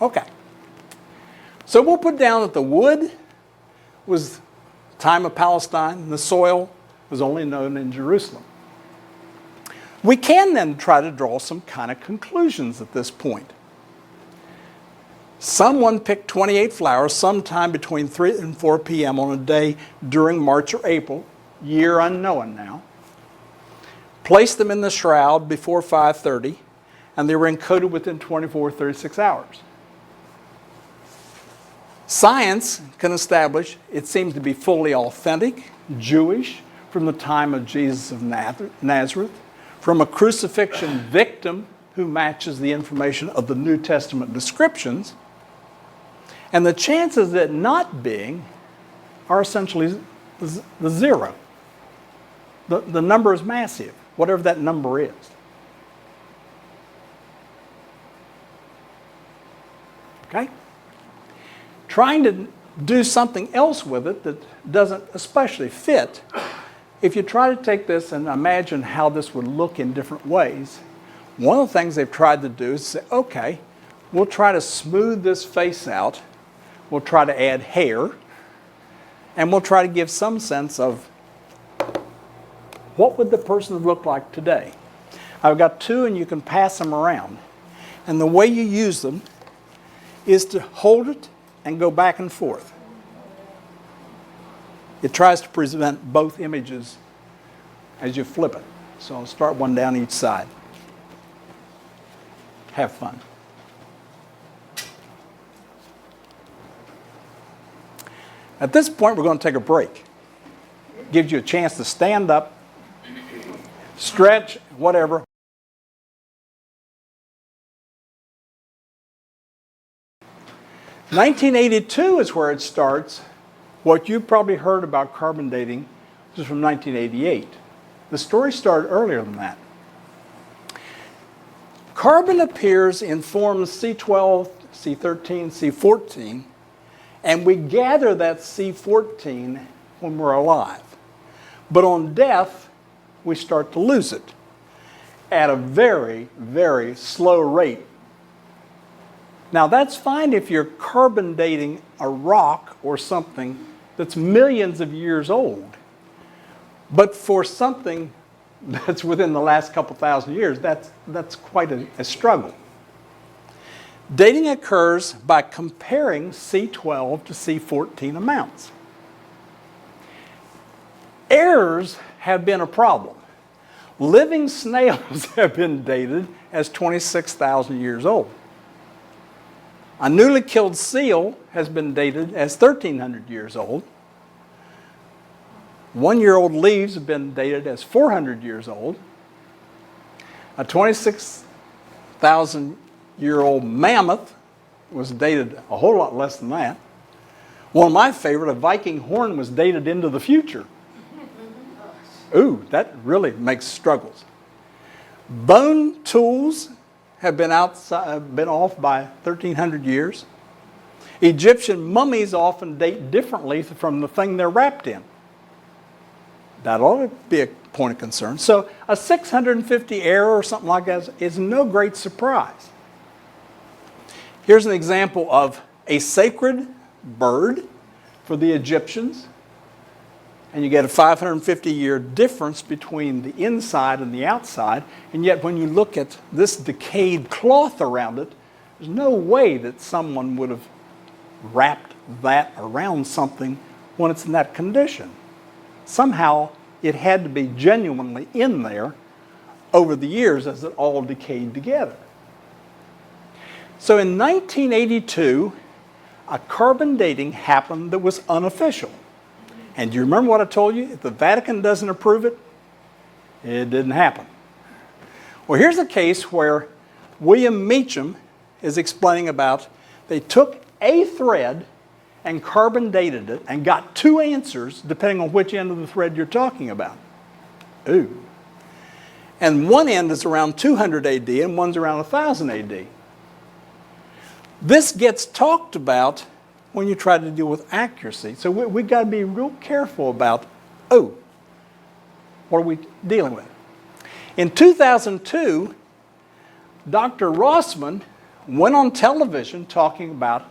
Okay. So we'll put down that the wood was time of Palestine. The soil was only known in Jerusalem. We can then try to draw some kind of conclusions at this point. Someone picked 28 flowers sometime between 3 and 4 p.m. on a day during March or April, year unknown now, placed them in the shroud before 5:30, and they were encoded within 24 36 hours. Science can establish it seems to be fully authentic, Jewish, from the time of Jesus of Nazareth, from a crucifixion victim who matches the information of the New Testament descriptions. And the chances of it not being are essentially the zero. The number is massive, whatever that number is. Okay? Trying to do something else with it that doesn't especially fit. If you try to take this and imagine how this would look in different ways, one of the things they've tried to do is say, okay, we'll try to smooth this face out, we'll try to add hair, and we'll try to give some sense of what would the person look like today. I've got two and you can pass them around. And the way you use them is to hold it and go back and forth. It tries to present both images as you flip it. So I'll start one down each side. Have fun. At this point, we're going to take a break. Gives you a chance to stand up, stretch, whatever. (1982) is where it starts. What you've probably heard about carbon dating is from 1988. The story started earlier than that. Carbon appears in forms C12, C13, C14, and we gather that C14 when we're alive. But on death, we start to lose it at a very, very slow rate. Now that's fine if you're carbon dating a rock or something that's millions of years old. But for something that's within the last couple thousand years, that's quite a struggle. Dating occurs by comparing C12 to C14 amounts. Errors have been a problem. Living snails have been dated as 26,000 years old. A newly killed seal has been dated as 1,300 years old. One-year-old leaves have been dated as 400 years old. A 26,000-year-old mammoth was dated a whole lot less than that. One of my favorite, a Viking horn, was dated into the future. Ooh, that really makes struggles. Bone tools have been off by 1,300 years. Egyptian mummies often date differently from the thing they're wrapped in. That ought to be a point of concern. So a 650 error or something like that is no great surprise. Here's an example of a sacred bird for the Egyptians. And you get a 550-year difference between the inside and the outside. And yet when you look at this decayed cloth around it, there's no way that someone would have wrapped that around something when it's in that condition. Somehow it had to be genuinely in there over the years as it all decayed together. So in 1982, a carbon dating happened that was unofficial. And do you remember what I told you? If the Vatican doesn't approve it, it didn't happen. Well, here's a case where William Meacham is explaining about they took a thread and carbon dated it and got two answers depending on which end of the thread you're talking about. Ooh. And one end is around 200 AD and one's around 1000 AD. This gets talked about when you try to deal with accuracy. So we've got to be real careful about, what are we dealing with? In 2002, Dr. Rossman went on television talking about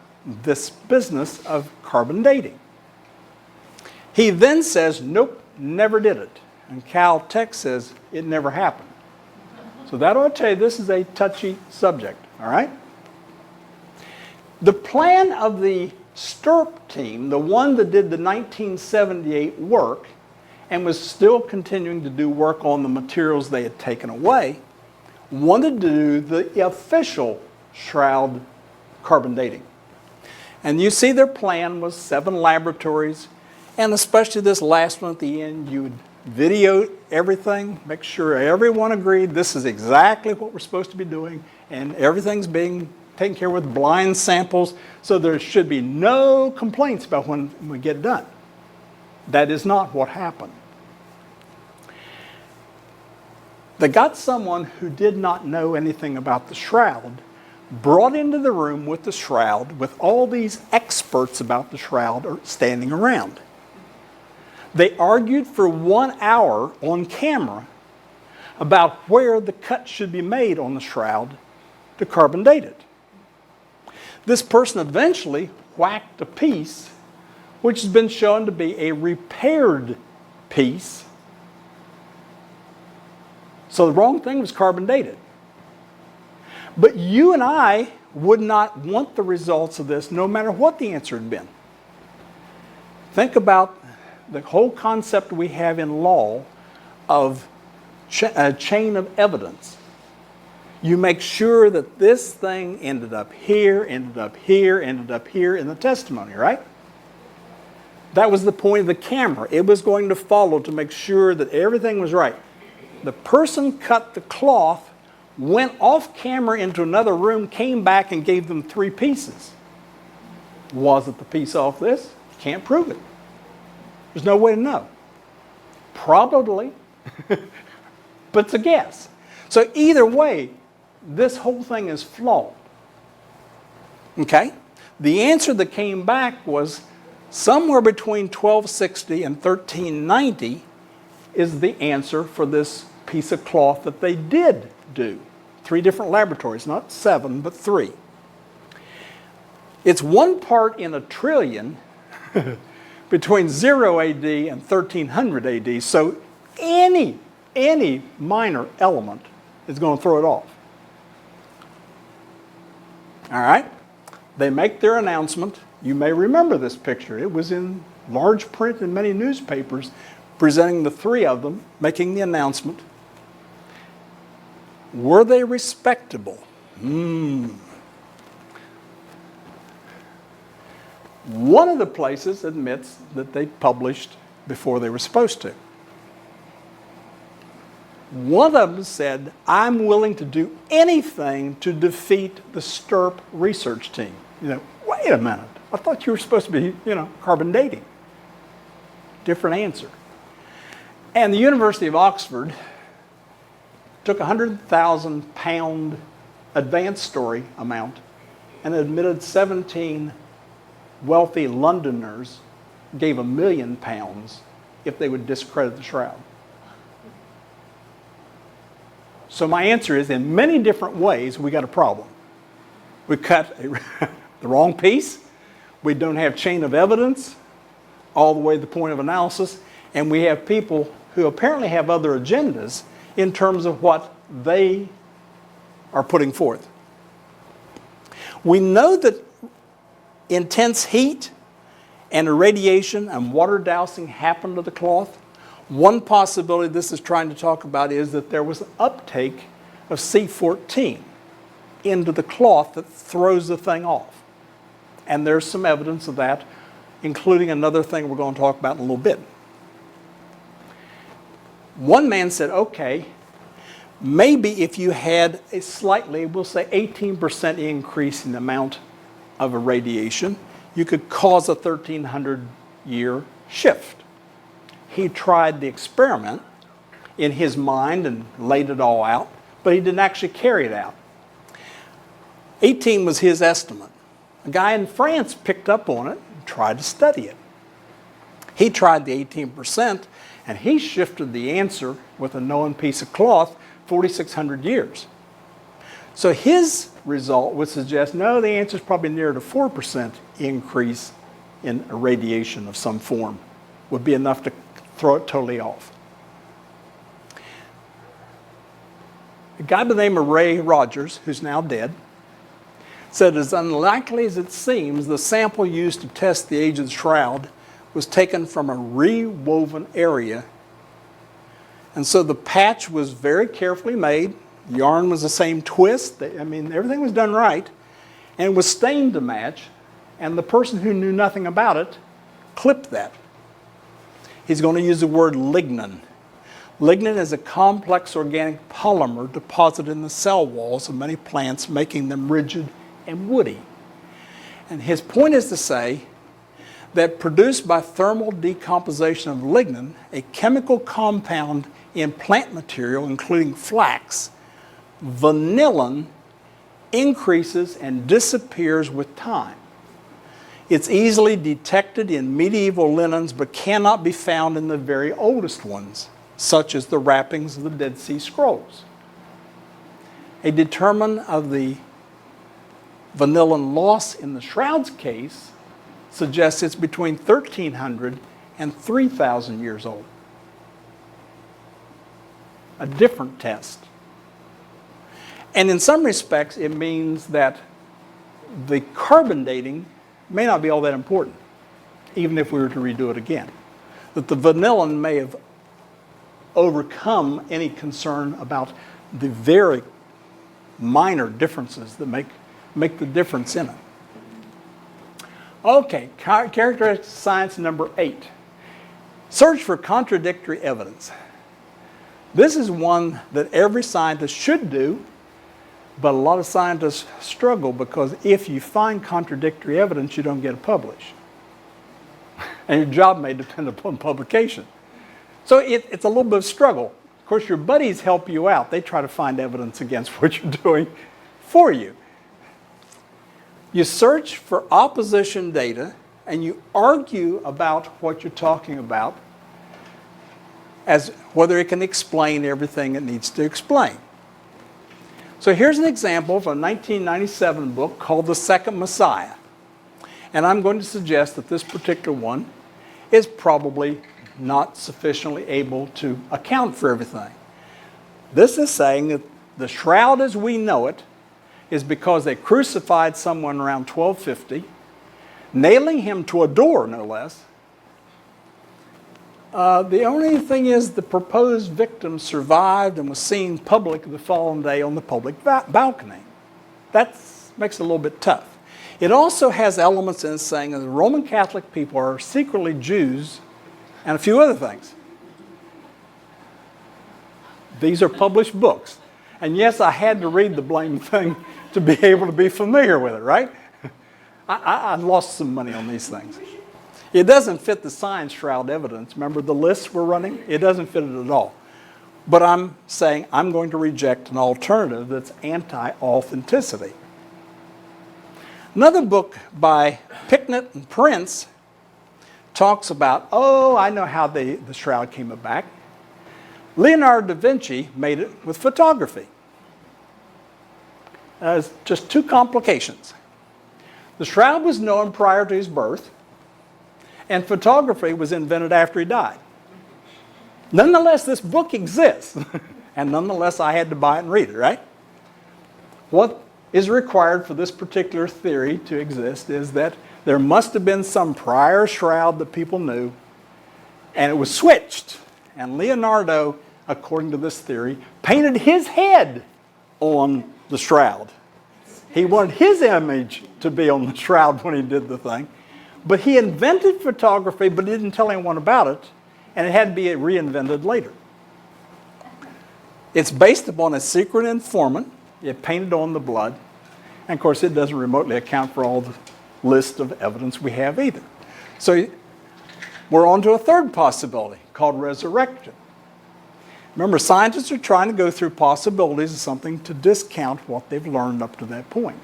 this business of carbon dating. He then says, nope, never did it. And Caltech says it never happened. So that ought to tell you this is a touchy subject, all right? The plan of the Stirp team, the one that did the 1978 work and was still continuing to do work on the materials they had taken away, wanted to do the official Shroud carbon dating. And you see their plan was 7 laboratories, and especially this last one at the end, you would video everything, make sure everyone agreed this is exactly what we're supposed to be doing, and everything's being taken care of with blind samples, so there should be no complaints about when we get it done. That is not what happened. They got someone who did not know anything about the shroud, brought into the room with the shroud, with all these experts about the shroud standing around. They argued for 1 hour on camera about where the cut should be made on the shroud to carbon date it. This person eventually whacked a piece which has been shown to be a repaired piece. So the wrong thing was carbon dated. But you and I would not want the results of this no matter what the answer had been. Think about the whole concept we have in law of a chain of evidence. You make sure that this thing ended up here, ended up here, ended up here in the testimony, right? That was the point of the camera. It was going to follow to make sure that everything was right. The person cut the cloth, went off camera into another room, came back and gave them 3 pieces. Was it the piece off this? Can't prove it. There's no way to know. Probably, but it's a guess. So either way, this whole thing is flawed. Okay? The answer that came back was somewhere between 1260 and 1390 is the answer for this piece of cloth that they did do. 3 different laboratories, not 7, but 3. It's 1 part in a trillion between 0 AD and 1300 AD, so any minor element is going to throw it off. All right? They make their announcement. You may remember this picture. It was in large print in many newspapers, presenting the 3 of them, making the announcement. Were they respectable? One of the places admits that they published before they were supposed to. One of them said, I'm willing to do anything to defeat the STIRP research team. Wait a minute. I thought you were supposed to be, carbon dating. Different answer. And the University of Oxford took a £100,000 advance story amount and admitted 17 wealthy Londoners gave £1 million if they would discredit the shroud. So my answer is, in many different ways, we got a problem. We cut the wrong piece. We don't have chain of evidence all the way to the point of analysis. And we have people who apparently have other agendas in terms of what they are putting forth. We know that intense heat and irradiation and water dousing happened to the cloth. One possibility this is trying to talk about is that there was an uptake of C14 into the cloth that throws the thing off. And there's some evidence of that, including another thing we're going to talk about in a little bit. One man said, okay, maybe if you had a slightly, we'll say 18% increase in the amount of irradiation, you could cause a 1,300-year shift. He tried the experiment in his mind and laid it all out, but he didn't actually carry it out. 18 was his estimate. A guy in France picked up on it and tried to study it. He tried the 18%, and he shifted the answer with a known piece of cloth 4,600 years. So his result would suggest, no, the answer is probably near to 4% increase in irradiation of some form would be enough to throw it totally off. A guy by the name of Ray Rogers, who's now dead, said, as unlikely as it seems, the sample used to test the age of the shroud was taken from a rewoven area. And so the patch was very carefully made. The yarn was the same twist. Everything was done right. And it was stained to match. And the person who knew nothing about it clipped that. He's going to use the word lignin Lignin is a complex organic polymer deposited in the cell walls of many plants, making them rigid and woody. And his point is to say that produced by thermal decomposition of lignin, a chemical compound in plant material, including flax, vanillin increases and disappears with time. It's easily detected in medieval linens but cannot be found in the very oldest ones, such as the wrappings of the Dead Sea Scrolls. A determinant of the vanillin loss in the Shroud's case suggests it's between 1,300 and 3,000 years old. A different test. And in some respects, it means that the carbon dating may not be all that important, even if we were to redo it again. That the vanillin may have overcome any concern about the very minor differences that make the difference in it. Okay, characteristic science number 8. Search for contradictory evidence. This is one that every scientist should do, but a lot of scientists struggle because if you find contradictory evidence, you don't get it published. And your job may depend upon publication. So it's a little bit of struggle. Of course, your buddies help you out. They try to find evidence against what you're doing for you. You search for opposition data and you argue about what you're talking about as whether it can explain everything it needs to explain. So here's an example from a 1997 book called The Second Messiah. And I'm going to suggest that this particular one is probably not sufficiently able to account for everything. This is saying that the shroud as we know it is because they crucified someone around 1250, nailing him to a door, no less. The only thing is the proposed victim survived and was seen public the following day on the public balcony. That makes it a little bit tough. It also has elements in it saying that the Roman Catholic people are secretly Jews and a few other things. These are published books. And yes, I had to read the blame thing to be able to be familiar with it, right? I lost some money on these things. It doesn't fit the science shroud evidence. Remember the lists we're running? It doesn't fit it at all. But I'm saying I'm going to reject an alternative that's anti-authenticity. Another book by Picknett and Prince talks about, I know how the shroud came about. Leonardo da Vinci made it with photography. There's just two complications. The shroud was known prior to his birth, and photography was invented after he died. Nonetheless, this book exists, and nonetheless, I had to buy it and read it, right? What is required for this particular theory to exist is that there must have been some prior shroud that people knew, and it was switched. And Leonardo, according to this theory, painted his head on the shroud. He wanted his image to be on the shroud when he did the thing. But he invented photography, but he didn't tell anyone about it, and it had to be reinvented later. It's based upon a secret informant. It painted on the blood. And of course, it doesn't remotely account for all the list of evidence we have either. So we're on to a third possibility called resurrection. Remember, scientists are trying to go through possibilities of something to discount what they've learned up to that point.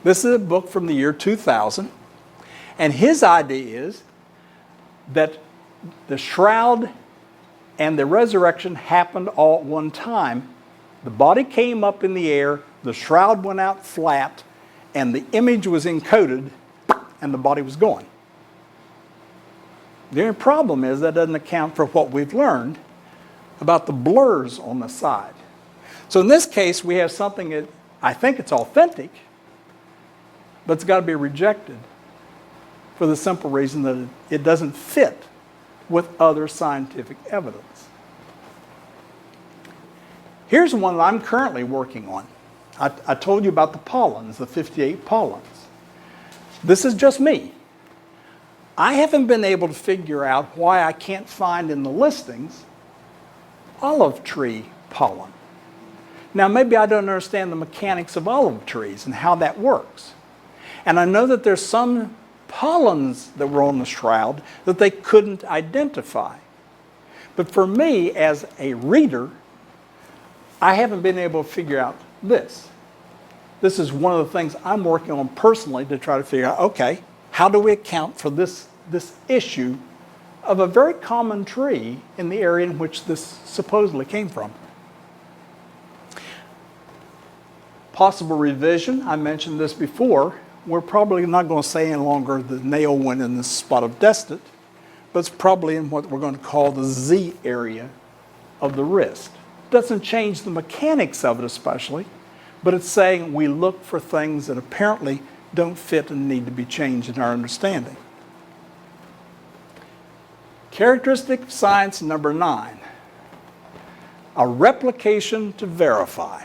This is a book from the year 2000, and his idea is that the shroud and the resurrection happened all at one time. The body came up in the air, the shroud went out flat, and the image was encoded, and the body was gone. The only problem is that doesn't account for what we've learned about the blurs on the side. So in this case, we have something that I think it's authentic, but it's got to be rejected for the simple reason that it doesn't fit with other scientific evidence. Here's one that I'm currently working on. I told you about the pollens, the 58 pollens. This is just me. I haven't been able to figure out why I can't find in the listings olive tree pollen. Now, maybe I don't understand the mechanics of olive trees and how that works. And I know that there's some pollens that were on the shroud that they couldn't identify. But for me, as a reader, I haven't been able to figure out this. This is one of the things I'm working on personally to try to figure out, okay, how do we account for this issue of a very common tree in the area in which this supposedly came from? Possible revision, I mentioned this before. We're probably not going to say any longer the nail went in the spot of destined, but it's probably in what we're going to call the Z area of the wrist. Doesn't change the mechanics of it especially, but it's saying we look for things that apparently don't fit and need to be changed in our understanding. Characteristic of science number 9, a replication to verify.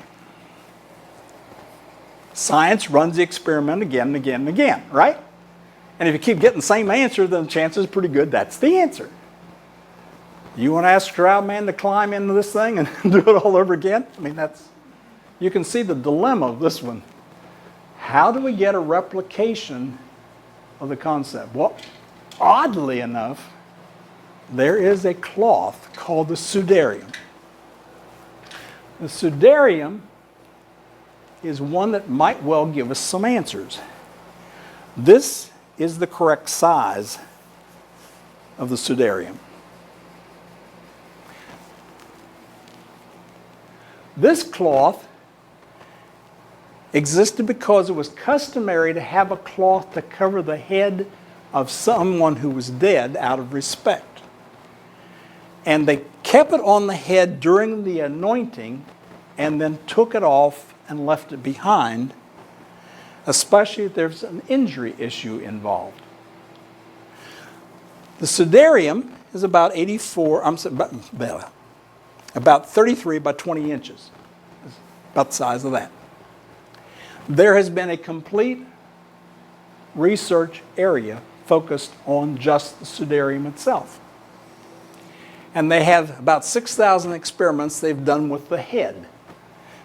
Science runs the experiment again and again and again, right? And if you keep getting the same answer, then the chances are pretty good that's the answer. You want to ask Shroud Man to climb into this thing and do it all over again? I mean, you can see the dilemma of this one. How do we get a replication of the concept? Well, oddly enough, there is a cloth called the Sudarium. The Sudarium is one that might well give us some answers. This is the correct size of the Sudarium. This cloth existed because it was customary to have a cloth to cover the head of someone who was dead out of respect. And they kept it on the head during the anointing and then took it off and left it behind, especially if there's an injury issue involved. The Sudarium is about 33 by 20 inches. About the size of that. There has been a complete research area focused on just the Sudarium itself. And they have about 6,000 experiments they've done with the head,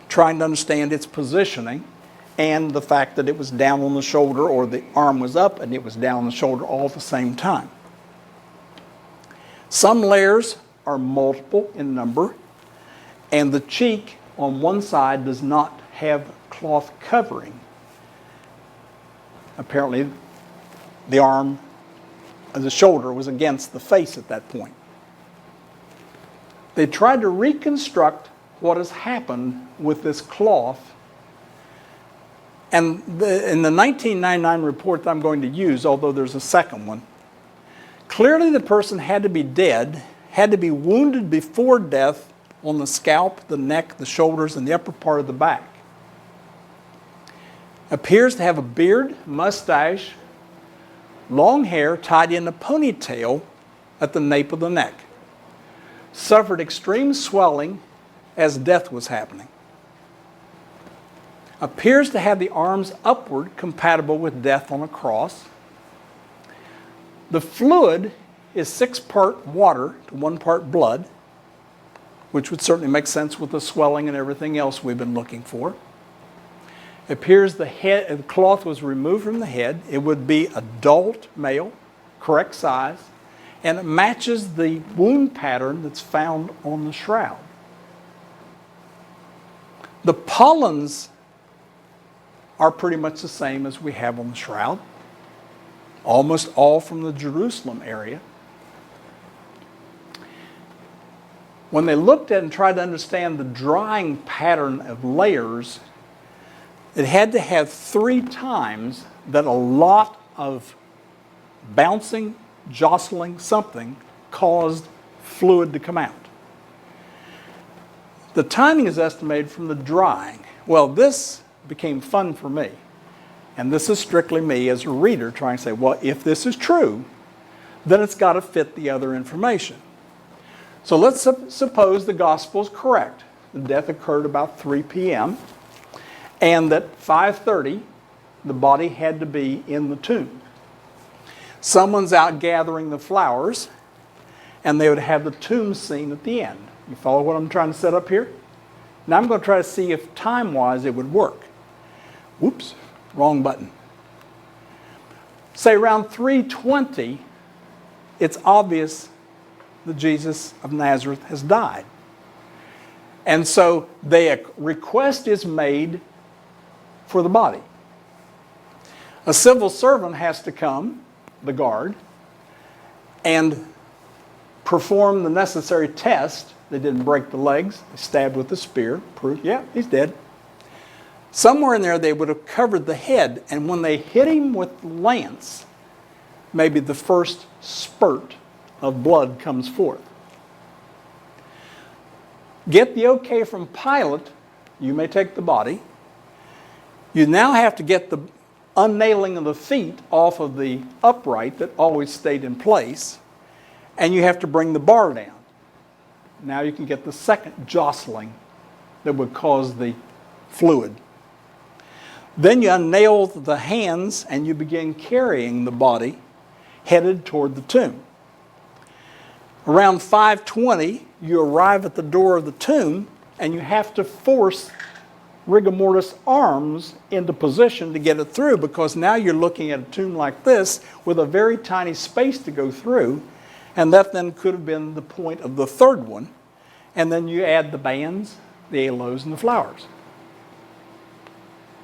trying to understand its positioning and the fact that it was down on the shoulder or the arm was up and it was down on the shoulder all at the same time. Some layers are multiple in number, and the cheek on one side does not have cloth covering. Apparently, the arm, the shoulder was against the face at that point. They tried to reconstruct what has happened with this cloth. And in the 1999 report that I'm going to use, although there's a second one, clearly the person had to be dead, had to be wounded before death on the scalp, the neck, the shoulders, and the upper part of the back. Appears to have a beard, mustache, long hair tied in a ponytail at the nape of the neck. Suffered extreme swelling as death was happening. Appears to have the arms upward, compatible with death on a cross. The fluid is 6-part water to 1 part blood, which would certainly make sense with the swelling and everything else we've been looking for. It appears the cloth was removed from the head. It would be adult male, correct size, and it matches the wound pattern that's found on the shroud. The pollens are pretty much the same as we have on the shroud, almost all from the Jerusalem area. When they looked at and tried to understand the drying pattern of layers, it had to have 3 times that a lot of bouncing, jostling something caused fluid to come out. The timing is estimated from the drying. Well, this became fun for me. And this is strictly me as a reader trying to say, well, if this is true, then it's got to fit the other information. So let's suppose the gospel is correct. The death occurred about 3 p.m. and that 5:30, the body had to be in the tomb. Someone's out gathering the flowers, and they would have the tomb scene at the end. You follow what I'm trying to set up here? Now I'm going to try to see if time-wise it would work. Whoops, wrong button. Say around 320, it's obvious that Jesus of Nazareth has died. And so a request is made for the body. A civil servant has to come, the guard, and perform the necessary test. They didn't break the legs. They stabbed with a spear. Proof, yeah, he's dead. Somewhere in there they would have covered the head, and when they hit him with the lance, maybe the first spurt of blood comes forth. Get the okay from Pilate, you may take the body. You now have to get the unnailing of the feet off of the upright that always stayed in place, and you have to bring the bar down. Now you can get the second jostling that would cause the fluid. Then you unnail the hands and you begin carrying the body headed toward the tomb. Around 5:20, you arrive at the door of the tomb and you have to force rigor mortis arms into position to get it through, because now you're looking at a tomb like this with a very tiny space to go through, and that then could have been the point of the third one. And then you add the bands, the aloes, and the flowers.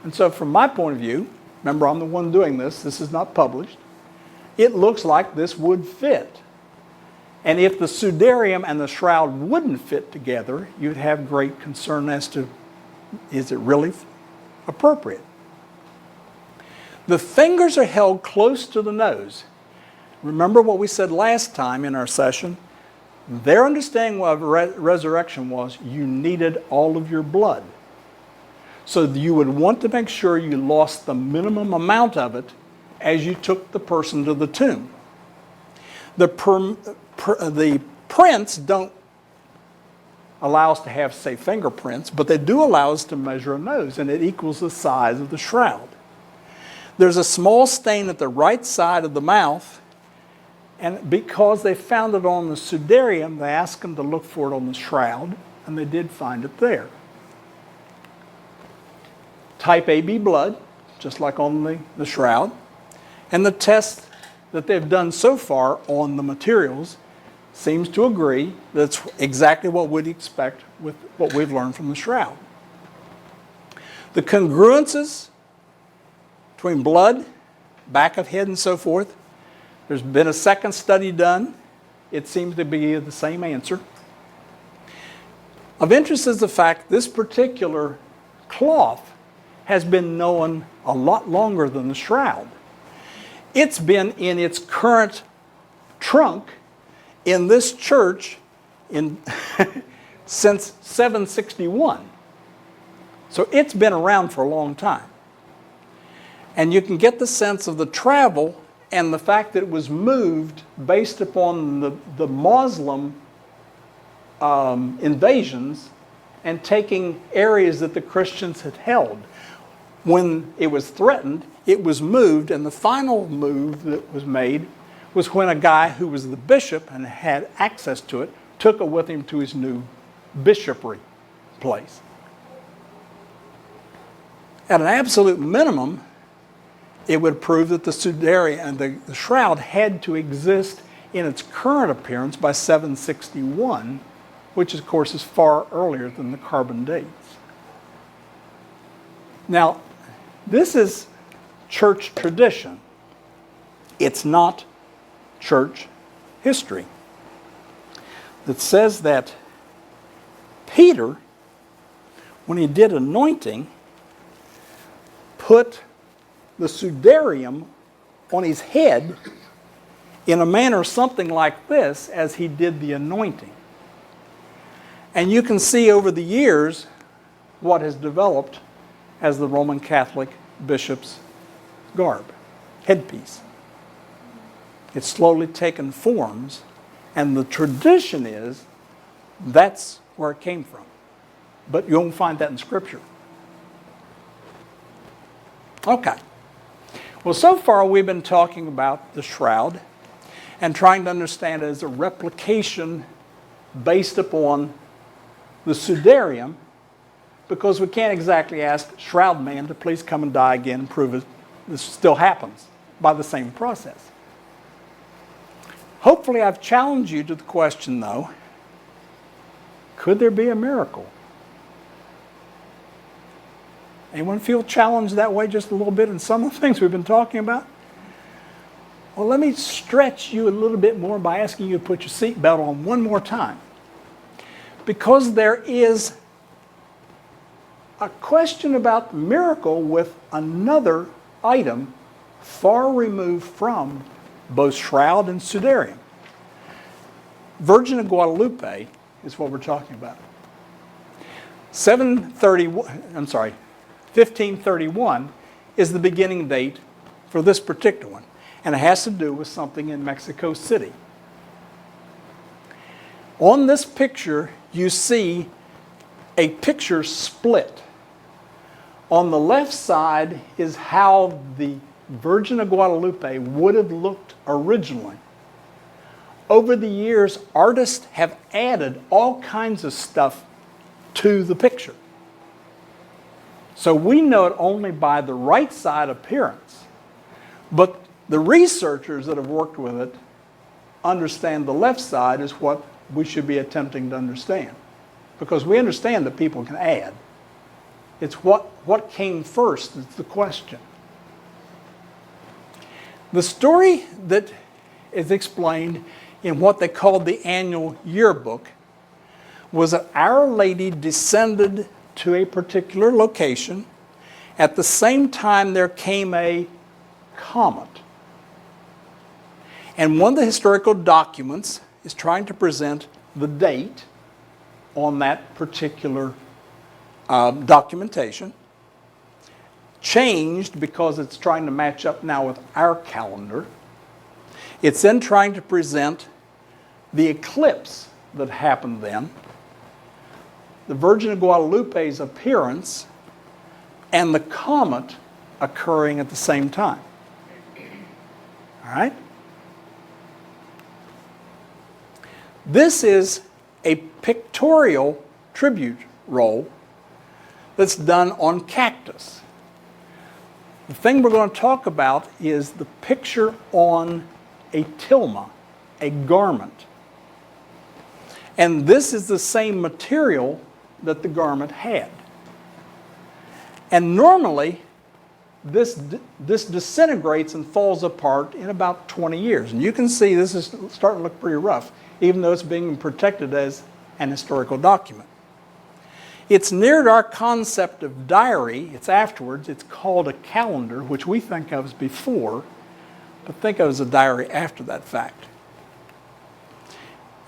And so from my point of view, remember I'm the one doing this is not published, it looks like this would fit. And if the sudarium and the shroud wouldn't fit together, you'd have great concern as to, is it really appropriate? The fingers are held close to the nose. Remember what we said last time in our session? Their understanding of resurrection was you needed all of your blood. So you would want to make sure you lost the minimum amount of it as you took the person to the tomb. The prints don't allow us to have, say, fingerprints, but they do allow us to measure a nose, and it equals the size of the shroud. There's a small stain at the right side of the mouth, and because they found it on the sudarium, they asked them to look for it on the shroud, and they did find it there. Type AB blood, just like on the shroud. And the test that they've done so far on the materials seems to agree that's exactly what we'd expect with what we've learned from the shroud. The congruences between blood, back of head, and so forth, there's been a second study done. It seems to be the same answer. Of interest is the fact this particular cloth has been known a lot longer than the shroud. It's been in its current trunk in this church since 761. So it's been around for a long time. And you can get the sense of the travel and the fact that it was moved based upon the Muslim invasions and taking areas that the Christians had held. When it was threatened, it was moved, and the final move that was made was when a guy who was the bishop and had access to it took it with him to his new bishopry place. At an absolute minimum, it would prove that the sudarium and the shroud had to exist in its current appearance by 761, which of course is far earlier than the carbon dates. Now, this is church tradition. It's not church history. That says that Peter, when he did anointing, put the sudarium on his head in a manner something like this as he did the anointing. And you can see over the years what has developed as the Roman Catholic bishop's garb, headpiece. It's slowly taken forms, and the tradition is that's where it came from. But you won't find that in Scripture. Okay. Well, so far we've been talking about the shroud and trying to understand it as a replication based upon the Sudarium, because we can't exactly ask Shroud Man to please come and die again and prove it this still happens by the same process. Hopefully I've challenged you to the question, though, could there be a miracle? Anyone feel challenged that way just a little bit in some of the things we've been talking about? Well, let me stretch you a little bit more by asking you to put your seatbelt on one more time. Because there is a question about miracle with another item far removed from both Shroud and Sudarium. Virgin of Guadalupe is what we're talking about. 1531 is the beginning date for this particular one, and it has to do with something in Mexico City. On this picture, you see a picture split. On the left side is how the Virgin of Guadalupe would have looked originally. Over the years, artists have added all kinds of stuff to the picture. So we know it only by the right side appearance. But the researchers that have worked with it understand the left side is what we should be attempting to understand. Because we understand that people can add. It's what came first is the question. The story that is explained in what they called the annual yearbook was that Our Lady descended to a particular location. At the same time, there came a comet. And one of the historical documents is trying to present the date on that particular documentation. Changed because it's trying to match up now with our calendar. It's then trying to present the eclipse that happened then, the Virgin of Guadalupe's appearance, and the comet occurring at the same time. All right? This is a pictorial tribute roll that's done on cactus. The thing we're going to talk about is the picture on a tilma, a garment. And this is the same material that the garment had. And normally, this disintegrates and falls apart in about 20 years. And you can see this is starting to look pretty rough, even though it's being protected as an historical document. It's near our concept of diary. It's afterwards. It's called a calendar, which we think of as before, but think of as a diary after that fact.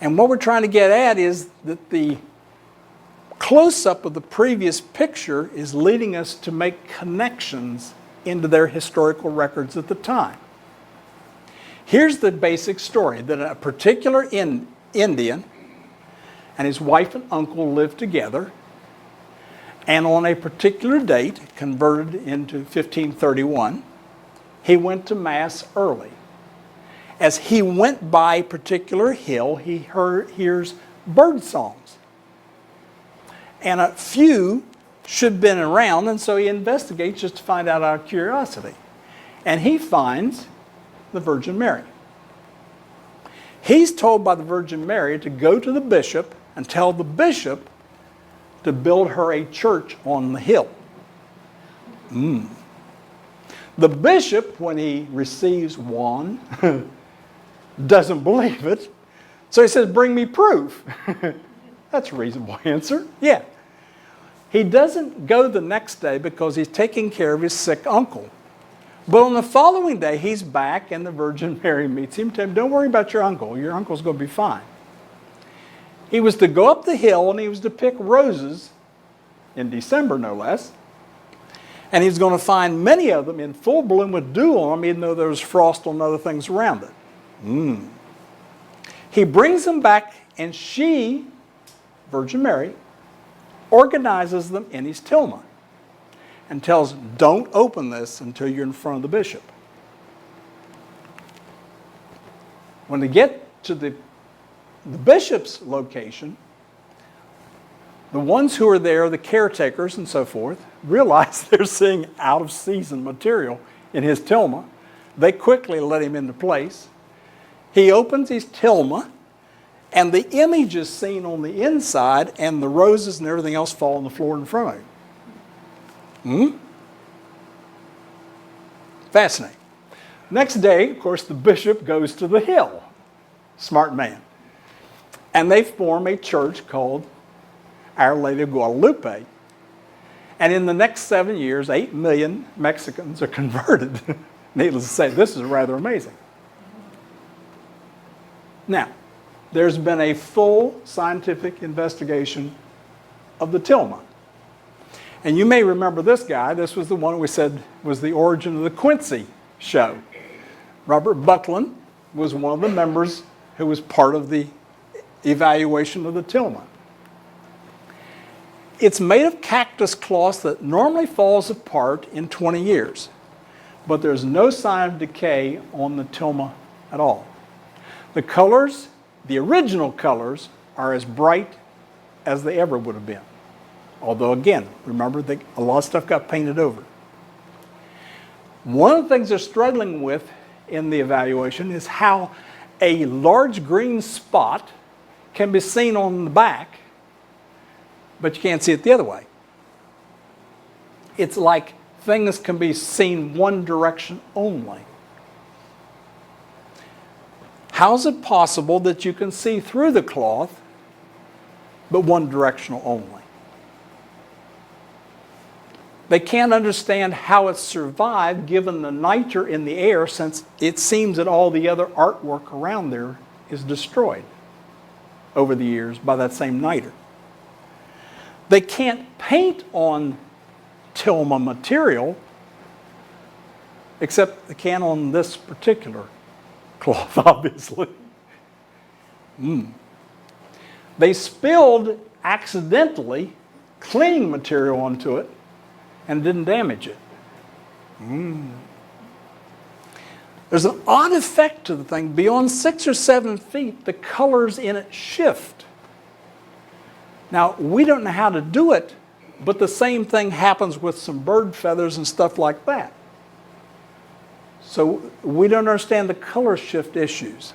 And what we're trying to get at is that the close-up of the previous picture is leading us to make connections into their historical records at the time. Here's the basic story, that a particular Indian and his wife and uncle lived together, and on a particular date, converted into 1531, he went to Mass early. As he went by a particular hill, he hears bird songs. And a few should have been around, and so he investigates just to find out out of curiosity. And he finds the Virgin Mary. He's told by the Virgin Mary to go to the bishop and tell the bishop to build her a church on the hill. The bishop, when he receives one, doesn't believe it. So he says, bring me proof. That's a reasonable answer. Yeah. He doesn't go the next day because he's taking care of his sick uncle. But on the following day, he's back and the Virgin Mary meets him. Tells him, don't worry about your uncle. Your uncle's going to be fine. He was to go up the hill and he was to pick roses in December, no less. And he was going to find many of them in full bloom with dew on them, even though there was frost on other things around it. He brings them back, and she, Virgin Mary, organizes them in his tilma and tells him, don't open this until you're in front of the bishop. When they get to the bishop's location, The ones who are there, the caretakers and so forth, realize they're seeing out-of-season material in his tilma. They quickly let him into place. He opens his tilma, and the image is seen on the inside, and the roses and everything else fall on the floor in front of him. Fascinating. Next day, of course, the bishop goes to the hill. Smart man. And they form a church called Our Lady of Guadalupe. And in the next 7 years, 8 million Mexicans are converted. Needless to say, this is rather amazing. Now, there's been a full scientific investigation of the tilma. And you may remember this guy. This was the one we said was the origin of the Quincy show. Robert Buckland was one of the members who was part of the evaluation of the tilma. It's made of cactus cloth that normally falls apart in 20 years, but there's no sign of decay on the tilma at all. The colors, the original colors, are as bright as they ever would have been. Although, again, remember that a lot of stuff got painted over. One of the things they're struggling with in the evaluation is how a large green spot can be seen on the back, but you can't see it the other way. It's like things can be seen one direction only. How is it possible that you can see through the cloth, but one directional only? They can't understand how it survived given the niter in the air, since it seems that all the other artwork around there is destroyed over the years by that same niter. They can't paint on tilma material, except they can on this particular cloth, obviously. They spilled accidentally cleaning material onto it and didn't damage it. There's an odd effect to the thing. Beyond 6 or 7 feet, the colors in it shift. Now, we don't know how to do it, but the same thing happens with some bird feathers and stuff like that. So we don't understand the color shift issues.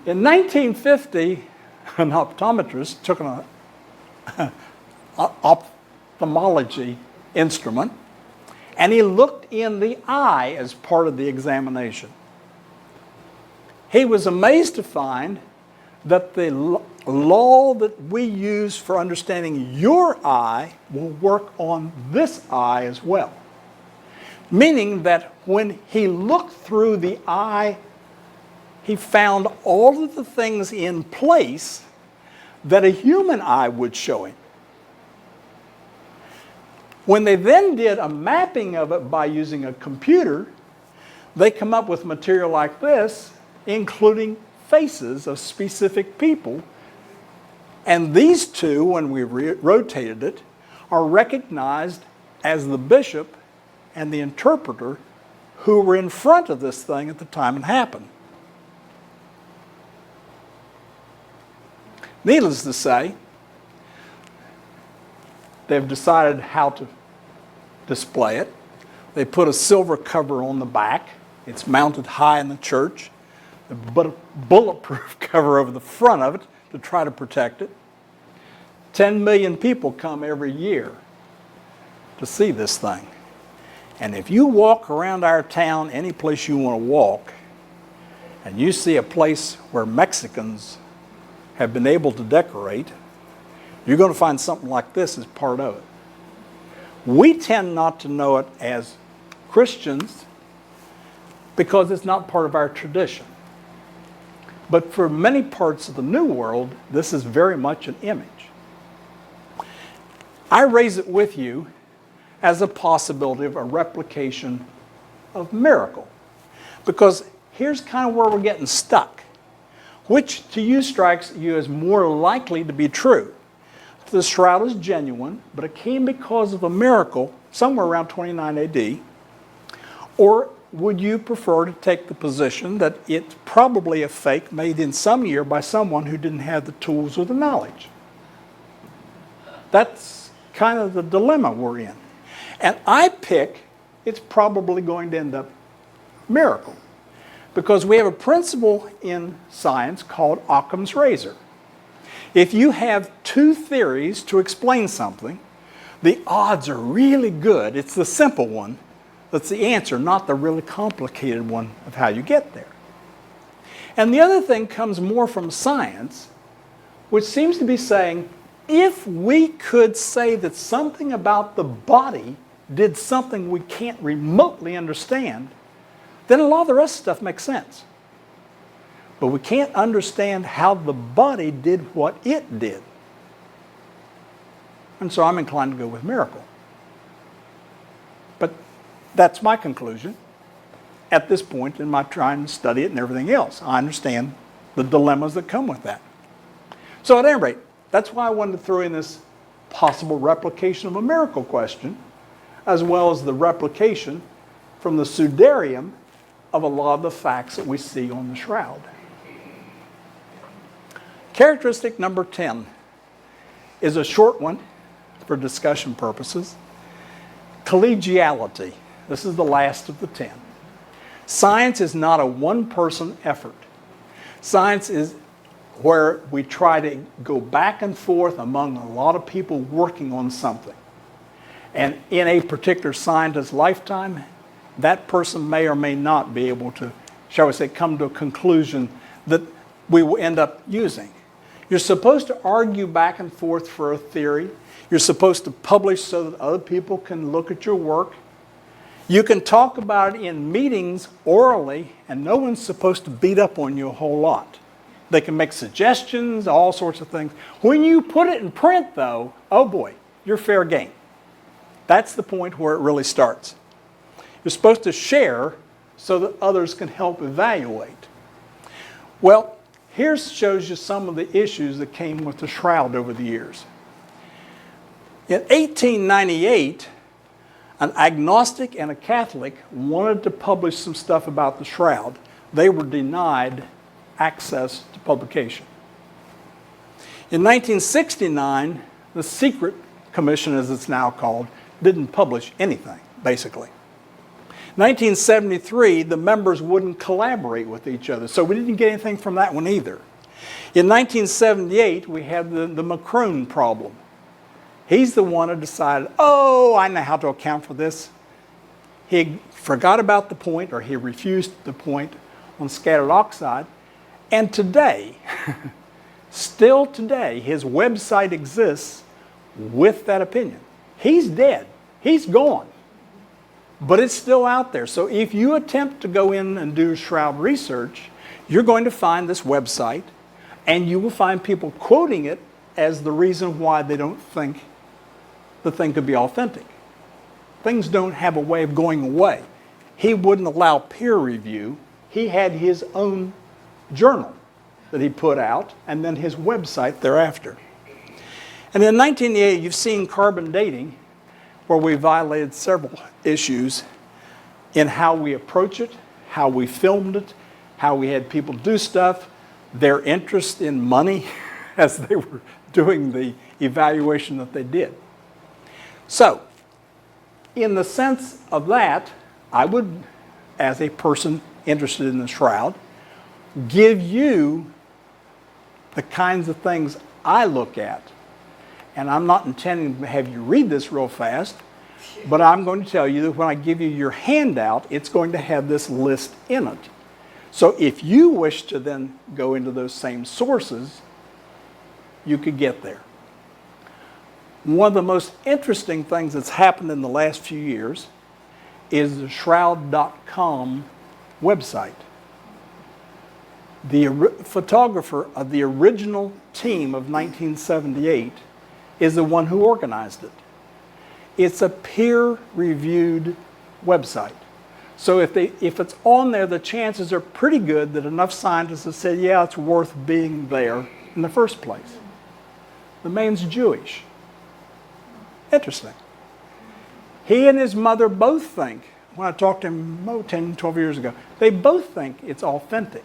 In 1950, an optometrist took an ophthalmology instrument, and he looked in the eye as part of the examination. He was amazed to find that the law that we use for understanding your eye will work on this eye as well. Meaning that when he looked through the eye, he found all of the things in place that a human eye would show him. When they then did a mapping of it by using a computer, they come up with material like this, including faces of specific people. And these two, when we rotated it, are recognized as the bishop and the interpreter who were in front of this thing at the time it happened. Needless to say, they've decided how to display it. They put a silver cover on the back. It's mounted high in the church. They put a bulletproof cover over the front of it to try to protect it. 10 million people come every year to see this thing. And if you walk around our town, any place you want to walk, and you see a place where Mexicans have been able to decorate, you're going to find something like this as part of it. We tend not to know it as Christians because it's not part of our tradition. But for many parts of the New World, this is very much an image. I raise it with you as a possibility of a replication of miracle. Because here's kind of where we're getting stuck. Which to you strikes you as more likely to be true? The shroud is genuine, but it came because of a miracle somewhere around 29 AD. Or would you prefer to take the position that it's probably a fake made in some year by someone who didn't have the tools or the knowledge? That's kind of the dilemma we're in. And I pick it's probably going to end up miracle. Because we have a principle in science called Occam's razor. If you have two theories to explain something, the odds are really good. It's the simple one that's the answer, not the really complicated one of how you get there. And the other thing comes more from science, which seems to be saying, if we could say that something about the body did something we can't remotely understand, then a lot of the rest of stuff makes sense. But we can't understand how the body did what it did. And so I'm inclined to go with miracle. But that's my conclusion at this point in my trying to study it and everything else. I understand the dilemmas that come with that. So at any rate, that's why I wanted to throw in this possible replication of a miracle question, as well as the replication from the sudarium of a lot of the facts that we see on the shroud. Characteristic number 10 is a short one for discussion purposes. Collegiality. This is the last of the 10. Science is not a one-person effort. Science is where we try to go back and forth among a lot of people working on something. And in a particular scientist's lifetime, that person may or may not be able to, shall we say, come to a conclusion that we will end up using. You're supposed to argue back and forth for a theory. You're supposed to publish so that other people can look at your work. You can talk about it in meetings orally, and no one's supposed to beat up on you a whole lot. They can make suggestions, all sorts of things. When you put it in print, though, oh boy, you're fair game. That's the point where it really starts. You're supposed to share so that others can help evaluate. Well, here shows you some of the issues that came with the shroud over the years. In 1898, an agnostic and a Catholic wanted to publish some stuff about the shroud. They were denied access to publication. In 1969, the Secret Commission, as it's now called, didn't publish anything, basically. 1973, the members wouldn't collaborate with each other, so we didn't get anything from that one either. In 1978, we had the Macron problem. He's the one who decided, oh, I know how to account for this. He forgot about the point, or he refused the point on scattered oxide. And today, still today, his website exists with that opinion. He's dead. He's gone. But it's still out there. So if you attempt to go in and do shroud research, you're going to find this website, and you will find people quoting it as the reason why they don't think the thing could be authentic. Things don't have a way of going away. He wouldn't allow peer review. He had his own journal that he put out, and then his website thereafter. And in 1988, you've seen carbon dating, where we violated several issues in how we approach it, how we filmed it, how we had people do stuff, their interest in money as they were doing the evaluation that they did. So, in the sense of that, I would, as a person interested in the shroud, give you the kinds of things I look at. And I'm not intending to have you read this real fast, but I'm going to tell you that when I give you your handout, it's going to have this list in it. So if you wish to then go into those same sources, you could get there. One of the most interesting things that's happened in the last few years is the Shroud.com website. The photographer of the original team of 1978 is the one who organized it. It's a peer-reviewed website. So if it's on there, the chances are pretty good that enough scientists have said, yeah, it's worth being there in the first place. The man's Jewish. Interesting. He and his mother both think, when I talked to him 10, 12 years ago, they both think it's authentic.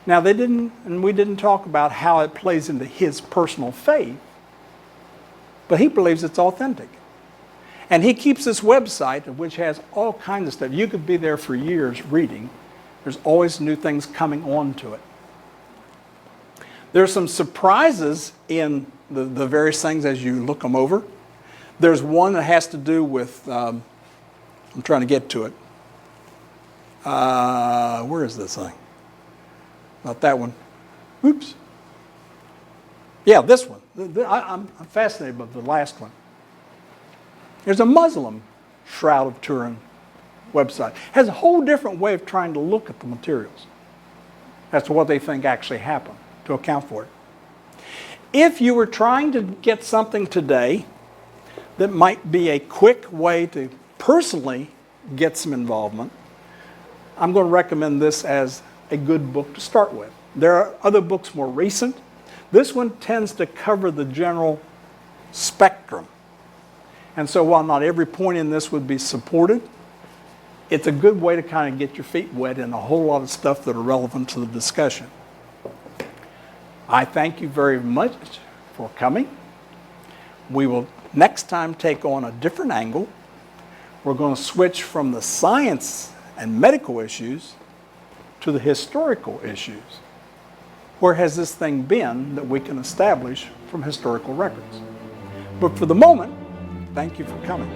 Now, they didn't, and we didn't talk about how it plays into his personal faith, but he believes it's authentic. And he keeps this website which has all kinds of stuff. You could be there for years reading. There's always new things coming on to it. There's some surprises in the various things as you look them over. There's one that has to do with, I'm trying to get to it. Where is this thing? Not that one. Oops. Yeah, this one. I'm fascinated by the last one. There's a Muslim Shroud of Turin website. Has a whole different way of trying to look at the materials as to what they think actually happened to account for it. If you were trying to get something today that might be a quick way to personally get some involvement, I'm going to recommend this as a good book to start with. There are other books more recent. This one tends to cover the general spectrum. And so while not every point in this would be supported, it's a good way to kind of get your feet wet in a whole lot of stuff that are relevant to the discussion. I thank you very much for coming. We will next time take on a different angle. We're going to switch from the science and medical issues to the historical issues. Where has this thing been that we can establish from historical records? But for the moment, thank you for coming.